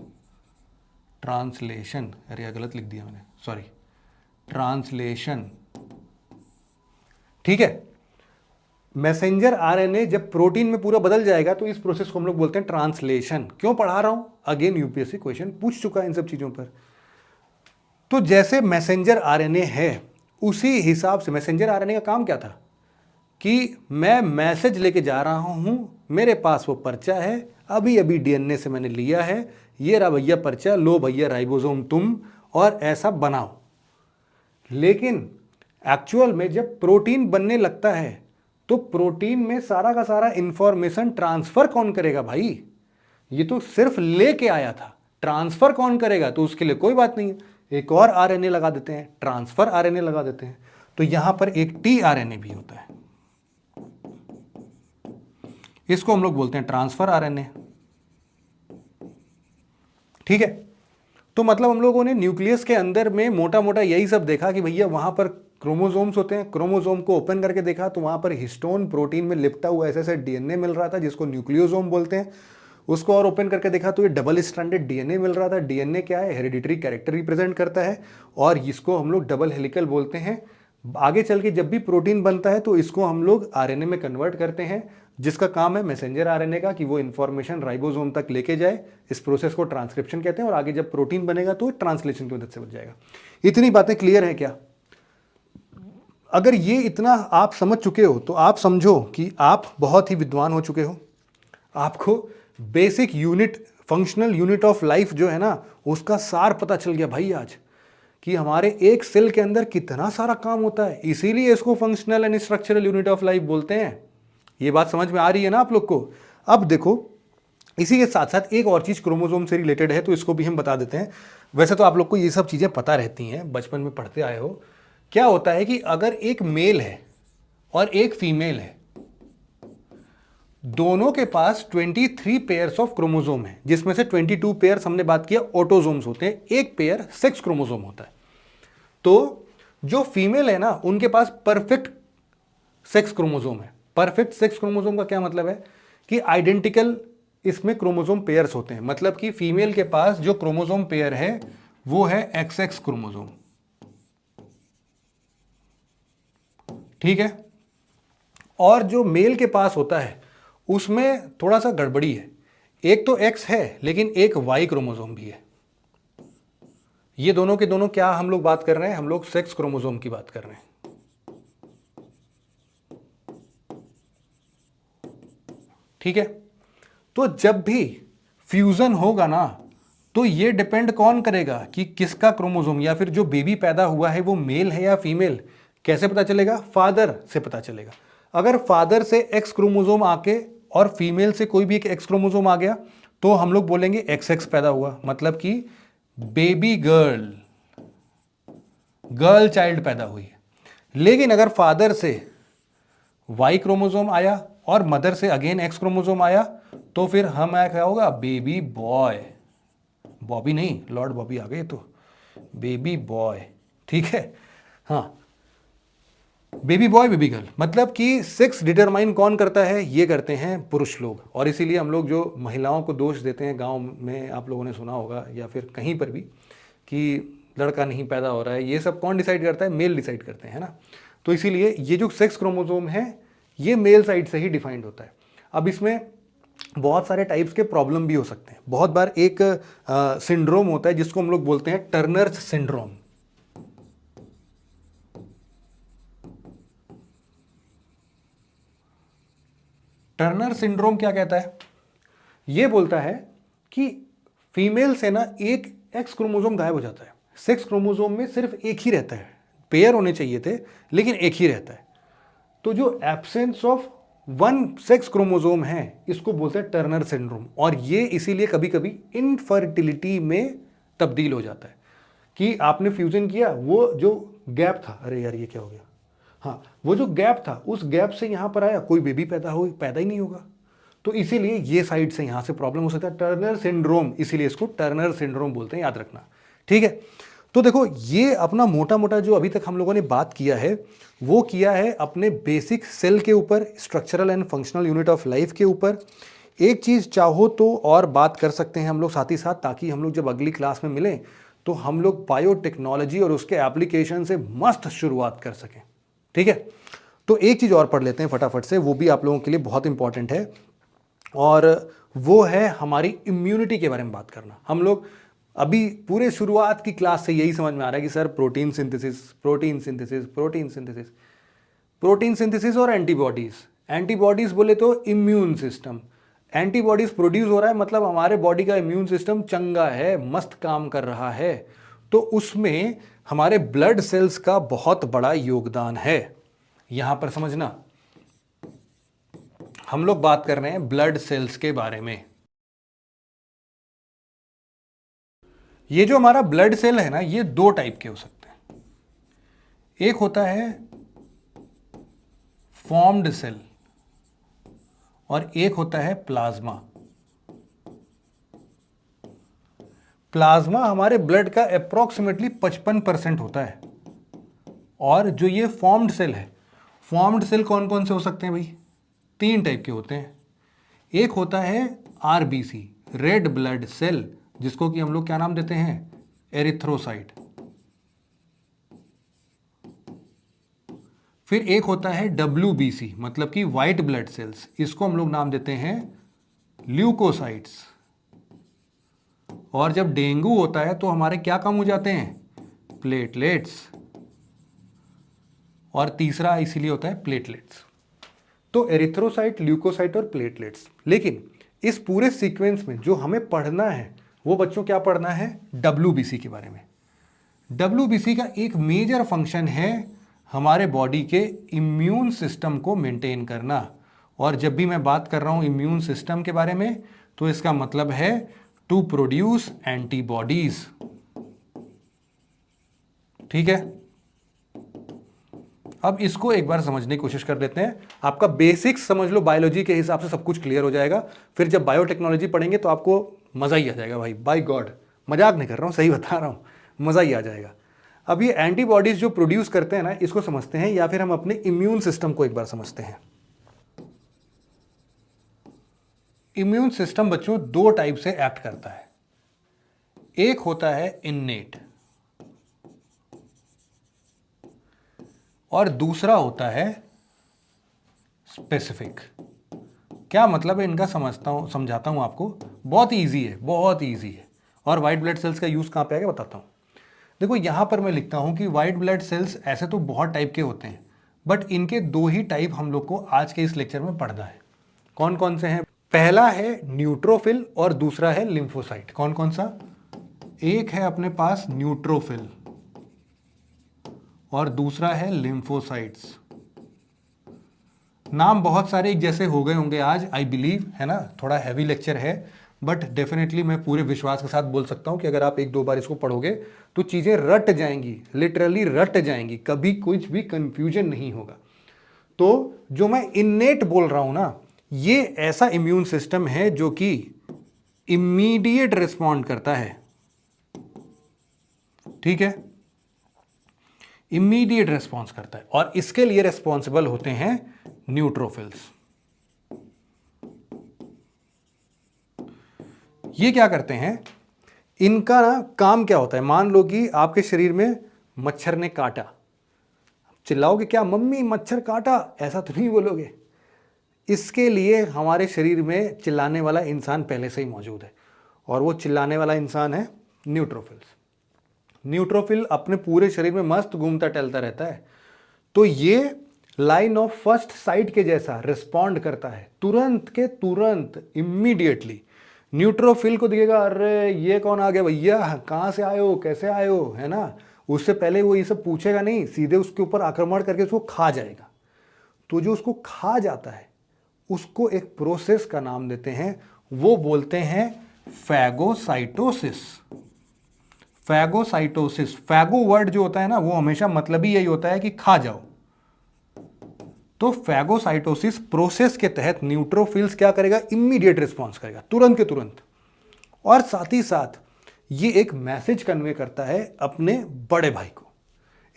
Speaker 1: ट्रांसलेशन, अरे गलत लिख दिया मैंने, सॉरी, ट्रांसलेशन। ठीक है, मैसेंजर आरएनए जब प्रोटीन में पूरा बदल जाएगा तो इस प्रोसेस को हम लोग बोलते हैं ट्रांसलेशन। क्यों पढ़ा रहा हूं, अगेन यूपीएससी क्वेश्चन पूछ चुका है इन सब चीजों पर। तो जैसे मैसेंजर आरएनए है, उसी हिसाब से मैसेंजर आरएनए का काम क्या था कि मैं मैसेज लेके जा रहा हूं, मेरे पास वो पर्चा है, अभी अभी डीएनए से मैंने लिया है, ये रहा भैया पर्चा, लो भैया राइबोसोम तुम, और ऐसा बनाओ। लेकिन एक्चुअल में जब प्रोटीन बनने लगता है तो प्रोटीन में सारा का सारा इंफॉर्मेशन ट्रांसफर कौन करेगा भाई, ये तो सिर्फ लेके आया था, ट्रांसफर कौन करेगा, तो उसके लिए कोई बात नहीं है, एक और आरएनए लगा देते हैं, ट्रांसफर आरएनए लगा देते हैं। तो यहां पर एक टीआरएनए भी होता है, इसको हम लोग बोलते हैं ट्रांसफर आरएनए। ठीक है, तो मतलब हम लोगों ने न्यूक्लियस के अंदर में मोटा मोटा यही सब देखा कि भैया वहां पर क्रोमोसोम्स होते हैं, क्रोमोसोम को ओपन करके देखा तो वहां पर हिस्टोन प्रोटीन में लिपटा हुआ ऐसे ऐसे डीएनए मिल रहा था जिसको न्यूक्लियोसोम बोलते हैं। उसको और ओपन करके देखा तो ये डबल स्ट्रैंडेड डीएनए मिल रहा था। डीएनए क्या है, हेरिडिटरी कैरेक्टर रिप्रेजेंट करता है और इसको हम लोग डबल हेलिकल बोलते हैं। आगे चल के जब भी प्रोटीन बनता है तो इसको हम लोग आरएनए में कन्वर्ट करते हैं, जिसका काम है मैसेंजर आरएनए का कि वो इंफॉर्मेशन राइबोसोम तक लेके जाए। इस प्रोसेस को ट्रांसक्रिप्शन कहते हैं और आगे जब प्रोटीन बनेगा तो ट्रांसलेशन की मदद से बन जाएगा। इतनी बातें क्लियर है क्या? अगर ये इतना आप समझ चुके हो तो आप समझो कि आप बहुत ही विद्वान हो चुके हो। आपको basic unit, functional unit of life जो है ना, उसका सार पता चल गया भाई आज, कि हमारे एक सेल के अंदर कितना सारा काम होता है। इसीलिए इसको functional and structural unit of life बोलते हैं। ये बात समझ में आ रही है ना आप लोग को? अब देखो, इसी के साथ साथ एक और चीज क्रोमोसोम से रिलेटेड है तो इसको भी हम बता देते हैं। वैसे तो आप लोग को ये सब चीजें पता रहती हैं, बचपन में पढ़ते आए हो। क्या होता है कि अगर एक मेल है और एक फीमेल है, दोनों के पास 23 पेयर्स ऑफ क्रोमोसोम है, जिसमें से 22 पेयर्स हमने बात किया ऑटोसोम्स होते हैं, एक पेयर सेक्स क्रोमोसोम होता है। तो जो फीमेल है ना, उनके पास परफेक्ट सेक्स क्रोमोसोम है। परफेक्ट सेक्स क्रोमोसोम का क्या मतलब है कि आइडेंटिकल इसमें क्रोमोसोम पेयर्स होते हैं। मतलब कि फीमेल के पास जो क्रोमोसोम पेयर है वो है XX क्रोमोसोम, ठीक है। और जो मेल के पास होता है उसमें थोड़ा सा गड़बड़ी है, एक तो X है लेकिन एक Y क्रोमोसोम भी है। ये दोनों के दोनों क्या हम लोग बात कर रहे हैं, हम लोग सेक्स क्रोमोसोम की बात कर रहे हैं, ठीक है। तो जब भी फ्यूजन होगा ना, तो ये डिपेंड कौन करेगा कि किसका क्रोमोसोम या फिर जो बेबी पैदा हुआ है वो मेल है या फीमेल। कैसे पता चलेगा? फादर से पता चलेगा। अगर फादर से एक्स क्रोमोसोम आके और फीमेल से कोई भी एक एक्स क्रोमोसोम आ गया तो हम लोग बोलेंगे XX पैदा हुआ, मतलब कि बेबी गर्ल, गर्ल चाइल्ड पैदा हुई है। लेकिन अगर फादर से Y क्रोमोसोम आया और मदर से अगेन X क्रोमोसोम आया तो फिर हम क्या होगा, बेबी बॉय। बॉबी नहीं, लॉर्ड बॉबी आ गए, तो बेबी बॉय, ठीक है। हाँ, बेबी बॉय बेबी गर्ल, मतलब कि सेक्स डिटरमाइन कौन करता है? ये करते हैं पुरुष लोग। और इसीलिए हम लोग जो महिलाओं को दोष देते हैं, गांव में आप लोगों ने सुना होगा या फिर कहीं पर भी, कि लड़का नहीं पैदा हो रहा है, ये सब कौन डिसाइड करता है? मेल डिसाइड करते हैं ना। तो इसीलिए ये जो सेक्स क्रोमोसोम है ये मेल साइड से ही डिफाइंड होता है। अब इसमें बहुत सारे टाइप्स के प्रॉब्लम भी हो सकते हैं। बहुत बार एक सिंड्रोम होता है जिसको हम लोग बोलते हैं टर्नर्स सिंड्रोम। टर्नर सिंड्रोम क्या कहता है? ये बोलता है कि फीमेल से ना एक एक्स क्रोमोसोम गायब हो जाता है, सेक्स क्रोमोसोम में सिर्फ एक ही रहता है। पेयर होने चाहिए थे लेकिन एक ही रहता है। तो जो absence of one sex chromosome है, इसको बोलते हैं टर्नर सिंड्रोम। और ये इसीलिए कभी कभी इनफर्टिलिटी में तब्दील हो जाता है कि आपने फ्यूजन किया, वो जो गैप था, अरे यार ये क्या हो गया, हाँ वो जो गैप था उस गैप से यहां पर आया, कोई बेबी पैदा ही नहीं होगा। तो इसीलिए ये साइड से यहां से प्रॉब्लम हो सकता है, टर्नर सिंड्रोम, इसीलिए इसको टर्नर सिंड्रोम बोलते हैं, याद रखना। ठीक है, तो देखो ये अपना मोटा मोटा जो अभी तक हम लोगों ने बात किया है वो किया है अपने बेसिक सेल के ऊपर, structural and functional unit of life के ऊपर। एक चीज चाहो तो और बात कर सकते हैं हम लोग साथ ही साथ, ताकि हम लोग जब अगली क्लास में मिलें तो हम लोग बायोटेक्नोलॉजी और उसके एप्लीकेशन से मस्त शुरुआत कर सकें। ठीक है, तो एक चीज और पढ़ लेते हैं फटाफट से, वो भी आप लोगों के लिए बहुत इंपॉर्टेंट है, और वो है हमारी इम्यूनिटी के बारे में बात करना। हम लोग अभी पूरे शुरुआत की क्लास से यही समझ में आ रहा है कि sir protein synthesis, protein synthesis, protein synthesis, protein synthesis और एंटीबॉडीज। एंटीबॉडीज बोले तो इम्यून सिस्टम, एंटीबॉडीज प्रोड्यूस हो रहा है मतलब हमारे बॉडी का इम्यून सिस्टम चंगा है, मस्त काम कर रहा है। तो उसमें हमारे ब्लड सेल्स का बहुत बड़ा योगदान है। यहां पर समझना, हम लोग बात कर रहे हैं ब्लड सेल्स के बारे में। ये जो हमारा ब्लड सेल है ना, ये दो टाइप के हो सकते हैं। एक होता है फॉर्म्ड सेल और एक होता है प्लाज्मा। प्लाज्मा हमारे ब्लड का अप्रोक्सीमेटली 55% होता है। और जो ये फॉर्म्ड सेल है, फॉर्म्ड सेल कौन कौन से हो सकते हैं भाई? तीन टाइप के होते हैं। एक होता है आरबीसी, रेड ब्लड सेल, जिसको कि हम लोग क्या नाम देते हैं? एरिथ्रोसाइट। फिर एक होता है डब्ल्यूबीसी, मतलब कि व्हाइट ब्लड सेल्स, इसको हम लोग नाम देते हैं ल्यूकोसाइट्स। और जब डेंगू होता है तो हमारे क्या कम हो जाते हैं? प्लेटलेट्स। और तीसरा इसीलिए होता है प्लेटलेट्स। तो एरिथ्रोसाइट, ल्यूकोसाइट और प्लेटलेट्स। लेकिन इस पूरे सीक्वेंस में जो हमें पढ़ना है वो बच्चों क्या पढ़ना है? डब्ल्यूबीसी के बारे में। डब्ल्यूबीसी का एक मेजर फंक्शन है हमारे बॉडी के इम्यून सिस्टम को मेंटेन करना। और जब भी मैं बात कर रहा हूं इम्यून सिस्टम के बारे में तो इसका मतलब है टू प्रोड्यूस एंटीबॉडीज। ठीक है, अब इसको एक बार समझने की कोशिश कर लेते हैं। आपका बेसिक्स समझ लो, बायोलॉजी के हिसाब से सब कुछ क्लियर हो जाएगा। फिर जब बायोटेक्नोलॉजी पढ़ेंगे तो आपको मजा ही आ जाएगा भाई, बाय गॉड, मजाक नहीं कर रहा हूं, सही बता रहा हूं, मजा ही आ जाएगा। अब ये एंटीबॉडीज जो प्रोड्यूस करते हैं ना, इसको समझते हैं, या फिर हम अपने इम्यून सिस्टम को एक बार समझते हैं। इम्यून सिस्टम बच्चों दो टाइप से एक्ट करता है। एक होता है इन्नेट और दूसरा होता है स्पेसिफिक। क्या मतलब है इनका समझाता हूं आपको। बहुत ईजी है, बहुत ईजी है। और व्हाइट ब्लड सेल्स का यूज कहां पे आएगा बताता हूं। देखो यहां पर मैं लिखता हूं कि व्हाइट ब्लड सेल्स ऐसे तो बहुत टाइप के होते हैं, बट इनके दो ही टाइप हम लोग को आज के इस लेक्चर में पढ़ना है। कौन कौन से हैं? पहला है न्यूट्रोफिल और दूसरा है लिम्फोसाइट। कौन कौन सा? एक है अपने पास न्यूट्रोफिल और दूसरा है लिम्फोसाइट्स। नाम बहुत सारे एक जैसे हो गए होंगे आज, आई बिलीव, है ना, थोड़ा हैवी लेक्चर है, बट डेफिनेटली मैं पूरे विश्वास के साथ बोल सकता हूं कि अगर आप एक दो बार इसको पढ़ोगे तो चीजें रट जाएंगी, लिटरली रट जाएंगी, कभी कुछ भी कंफ्यूजन नहीं होगा। तो जो मैं इन्नेट बोल रहा हूं ना, ये ऐसा इम्यून सिस्टम है जो कि इमीडिएट रिस्पॉन्ड करता है। ठीक है, इमीडिएट रिस्पॉन्स करता है, और इसके लिए रिस्पॉन्सिबल होते हैं न्यूट्रोफिल्स। ये क्या करते हैं? इनका ना काम क्या होता है? मान लो कि आपके शरीर में मच्छर ने काटा, चिल्लाओगे क्या, मम्मी मच्छर काटा? ऐसा तो नहीं बोलोगे। इसके लिए हमारे शरीर में चिल्लाने वाला इंसान पहले से ही मौजूद है, और वो चिल्लाने वाला इंसान है न्यूट्रोफिल्स। न्यूट्रोफिल अपने पूरे शरीर में मस्त घूमता टहलता रहता है। तो ये लाइन ऑफ फर्स्ट साइट के जैसा रिस्पॉन्ड करता है, तुरंत के तुरंत, इमीडिएटली। न्यूट्रोफिल को दिखेगा, अरे ये कौन आ गया भैया, कहाँ से आए हो, कैसे आए हो, है ना, उससे पहले वो ये सब पूछेगा नहीं, सीधे उसके ऊपर आक्रमण करके उसको खा जाएगा। तो जो उसको खा जाता है उसको एक प्रोसेस का नाम देते हैं, वो बोलते हैं फैगोसाइटोसिस। फैगोसाइटोसिस, फैगो वर्ड जो होता है ना, वो हमेशा मतलब ही यही होता है कि खा जाओ। तो फैगोसाइटोसिस प्रोसेस के तहत न्यूट्रोफिल्स क्या करेगा, इमीडिएट रिस्पॉन्स करेगा, तुरंत के तुरंत। और साथ ही साथ ये एक मैसेज कन्वे करता है अपने बड़े भाई को।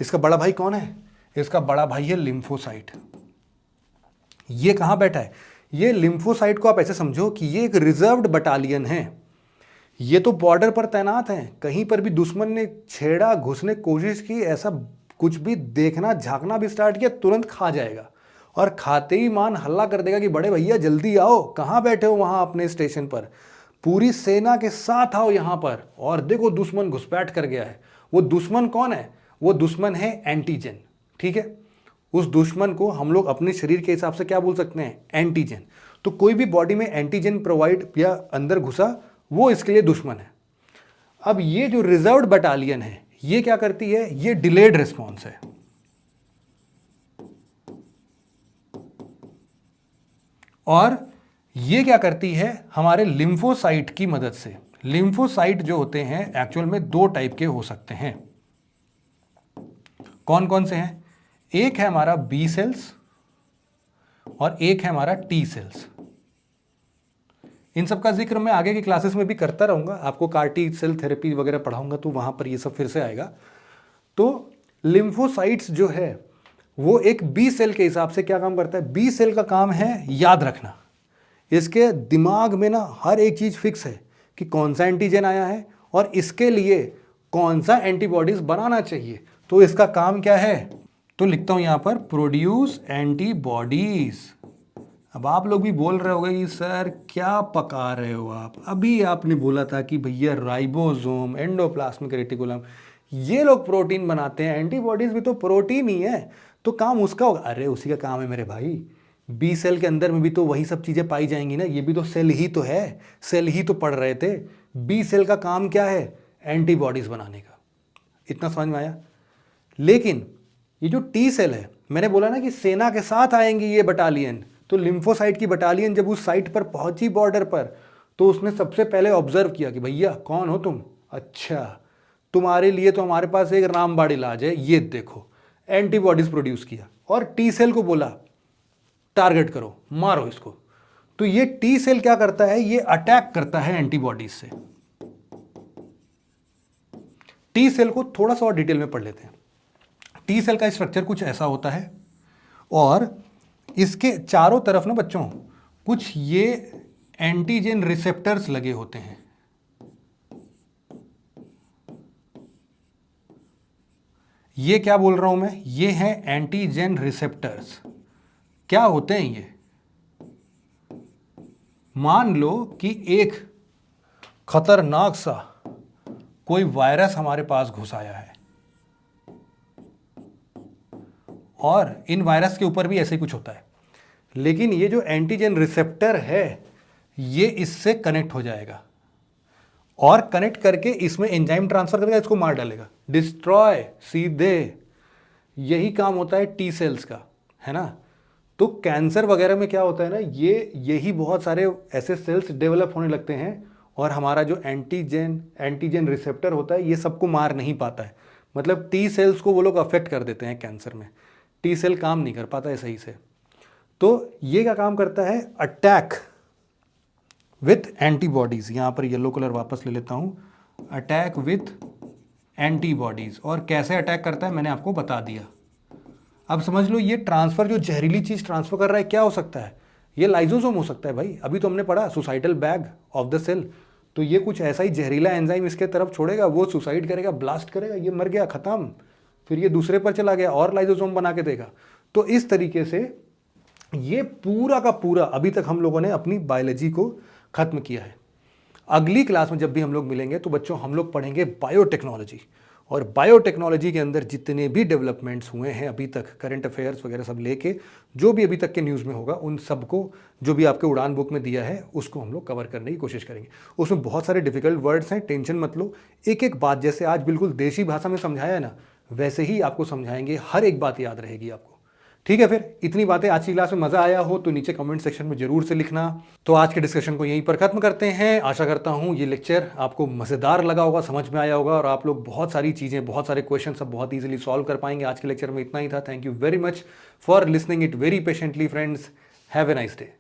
Speaker 1: इसका बड़ा भाई कौन है? इसका बड़ा भाई है लिम्फोसाइट। ये कहां बैठा है? ये लिम्फोसाइट को आप ऐसे समझो कि ये एक रिजर्व्ड बटालियन है। ये तो बॉर्डर पर तैनात हैं, कहीं पर भी दुश्मन ने छेड़ा, घुसने की कोशिश की, ऐसा कुछ भी देखना झांकना भी स्टार्ट किया, तुरंत खा जाएगा। और खाते ही मान हल्ला कर देगा कि बड़े भैया जल्दी आओ, कहां बैठे हो वहां अपने स्टेशन पर, पूरी सेना के साथ आओ यहां पर। और देखो दुश्मन घुसपैठ कर गया है। वो दुश्मन कौन है? वो दुश्मन है एंटीजन। ठीक है, उस दुश्मन को हम लोग अपने शरीर के हिसाब से क्या बोल सकते हैं? एंटीजन। तो कोई भी बॉडी में एंटीजन प्रोवाइड या अंदर घुसा, वो इसके लिए दुश्मन है। अब ये जो रिजर्व्ड बटालियन है, ये क्या करती है? ये डिलेड रिस्पॉन्स है। और ये क्या करती है? हमारे लिम्फोसाइट की मदद से। लिम्फोसाइट जो होते हैं एक्चुअल में दो टाइप के हो सकते हैं। कौन कौन से हैं? एक है हमारा बी सेल्स और एक है हमारा टी सेल्स। इन सब का जिक्र मैं आगे की क्लासेस में भी करता रहूंगा, आपको कार टी सेल थेरेपी वगैरह पढ़ाऊंगा तो वहां पर ये सब फिर से आएगा। तो लिम्फोसाइट्स जो है वो एक बी सेल के हिसाब से क्या काम करता है? बी सेल का काम है याद रखना। इसके दिमाग में ना हर एक चीज फिक्स है कि कौन सा एंटीजन आया है और इसके लिए कौन सा एंटीबॉडीज बनाना चाहिए। तो इसका काम क्या है? तो लिखता हूं यहां पर, प्रोड्यूस एंटीबॉडीज। अब आप लोग भी बोल रहे होंगे कि सर क्या पका रहे हो आप? अभी आपने बोला था कि भैया राइबोसोम, एंडोप्लाज्मिक रेटिकुलम, ये लोग प्रोटीन बनाते हैं, एंटीबॉडीज भी तो प्रोटीन ही है, तो काम उसका होगा। अरे उसी का काम है मेरे भाई। बी सेल के अंदर में भी तो वही सब चीजें पाई जाएंगी ना, ये भी तो सेल ही तो है, सेल ही तो पढ़ रहे थे। बी सेल का काम क्या है? एंटीबॉडीज बनाने का। इतना समझ में आया? लेकिन ये जो टी सेल है, मैंने बोला ना कि सेना के साथ आएंगी ये बटालियन। तो लिम्फोसाइट की बटालियन जब उस साइट पर पहुंची बॉर्डर पर, तो उसने सबसे पहले ऑब्जर्व किया कि भैया कौन हो तुम? अच्छा, तुम्हारे लिए तो हमारे पास एक रामबाण इलाज है, ये देखो। एंटीबॉडीज प्रोड्यूस किया और टी सेल को बोला टारगेट करो, मारो इसको। तो ये टी सेल क्या करता है? ये अटैक करता है एंटीबॉडीज से। टी सेल को थोड़ा सा और डिटेल में पढ़ लेते हैं। टी सेल का स्ट्रक्चर कुछ ऐसा होता है और इसके चारों तरफ ना बच्चों कुछ ये एंटीजन रिसेप्टर्स लगे होते हैं। ये क्या बोल रहा हूं मैं? ये हैं एंटीजन रिसेप्टर्स। क्या होते हैं ये? मान लो कि एक खतरनाक सा कोई वायरस हमारे पास घुस आया है और इन वायरस के ऊपर भी ऐसे ही कुछ होता है, लेकिन ये जो एंटीजन रिसेप्टर है ये इससे कनेक्ट हो जाएगा और कनेक्ट करके इसमें एंजाइम ट्रांसफर करेगा, इसको मार डालेगा, डिस्ट्रॉय सीधे। यही काम होता है टी सेल्स का, है ना? तो कैंसर वगैरह में क्या होता है ना, यही बहुत सारे ऐसे सेल्स डेवलप होने लगते हैं और हमारा जो एंटीजन रिसेप्टर होता है ये सबको मार नहीं पाता है। मतलब टी सेल्स को वो लोग अफेक्ट कर देते हैं कैंसर में। टी सेल काम नहीं कर पाता है सही से। तो ये क्या काम करता है? Attack with antibodies. यहां पर येलो कलर वापस ले लेता हूं, अटैक विथ एंटीबॉडीज। और कैसे अटैक करता है मैंने आपको बता दिया। अब समझ लो ये ट्रांसफर, जो जहरीली चीज ट्रांसफर कर रहा है, क्या हो सकता है? ये लाइजोसोम हो सकता है भाई। अभी तो हमने पढ़ा suicidal bag of the cell. तो ये कुछ ऐसा ही जहरीला एंजाइम इसके तरफ छोड़ेगा, वो सुसाइड करेगा, ब्लास्ट करेगा, ये मर गया, खत्म। फिर ये दूसरे पर चला गया और लाइजोसोम बना के देगा। तो इस तरीके से ये पूरा का पूरा अभी तक हम लोगों ने अपनी बायोलॉजी को खत्म किया है। अगली क्लास में जब भी हम लोग मिलेंगे तो बच्चों हम लोग पढ़ेंगे बायोटेक्नोलॉजी। और बायोटेक्नोलॉजी के अंदर जितने भी डेवलपमेंट्स हुए हैं अभी तक, करंट अफेयर्स वगैरह सब लेके जो भी अभी तक के न्यूज़ में होगा, उन सबको जो भी आपके उड़ान बुक में दिया है उसको हम लोग कवर करने की कोशिश करेंगे। उसमें बहुत सारे डिफिकल्ट वर्ड्स हैं, टेंशन मत लो। एक एक बात जैसे आज बिल्कुल देशी भाषा में समझाया है ना, वैसे ही आपको समझाएंगे, हर एक बात याद रहेगी आपको। ठीक है, फिर इतनी बातें आज की क्लास में मजा आया हो तो नीचे कमेंट सेक्शन में जरूर से लिखना। तो आज के डिस्कशन को यहीं पर खत्म करते हैं। आशा करता हूं ये लेक्चर आपको मजेदार लगा होगा, समझ में आया होगा और आप लोग बहुत सारी चीजें, बहुत सारे क्वेश्चन सब बहुत इजीली सॉल्व कर पाएंगे। आज के लेक्चर में इतना ही था। Thank you very much for listening it very patiently friends. Have a nice day.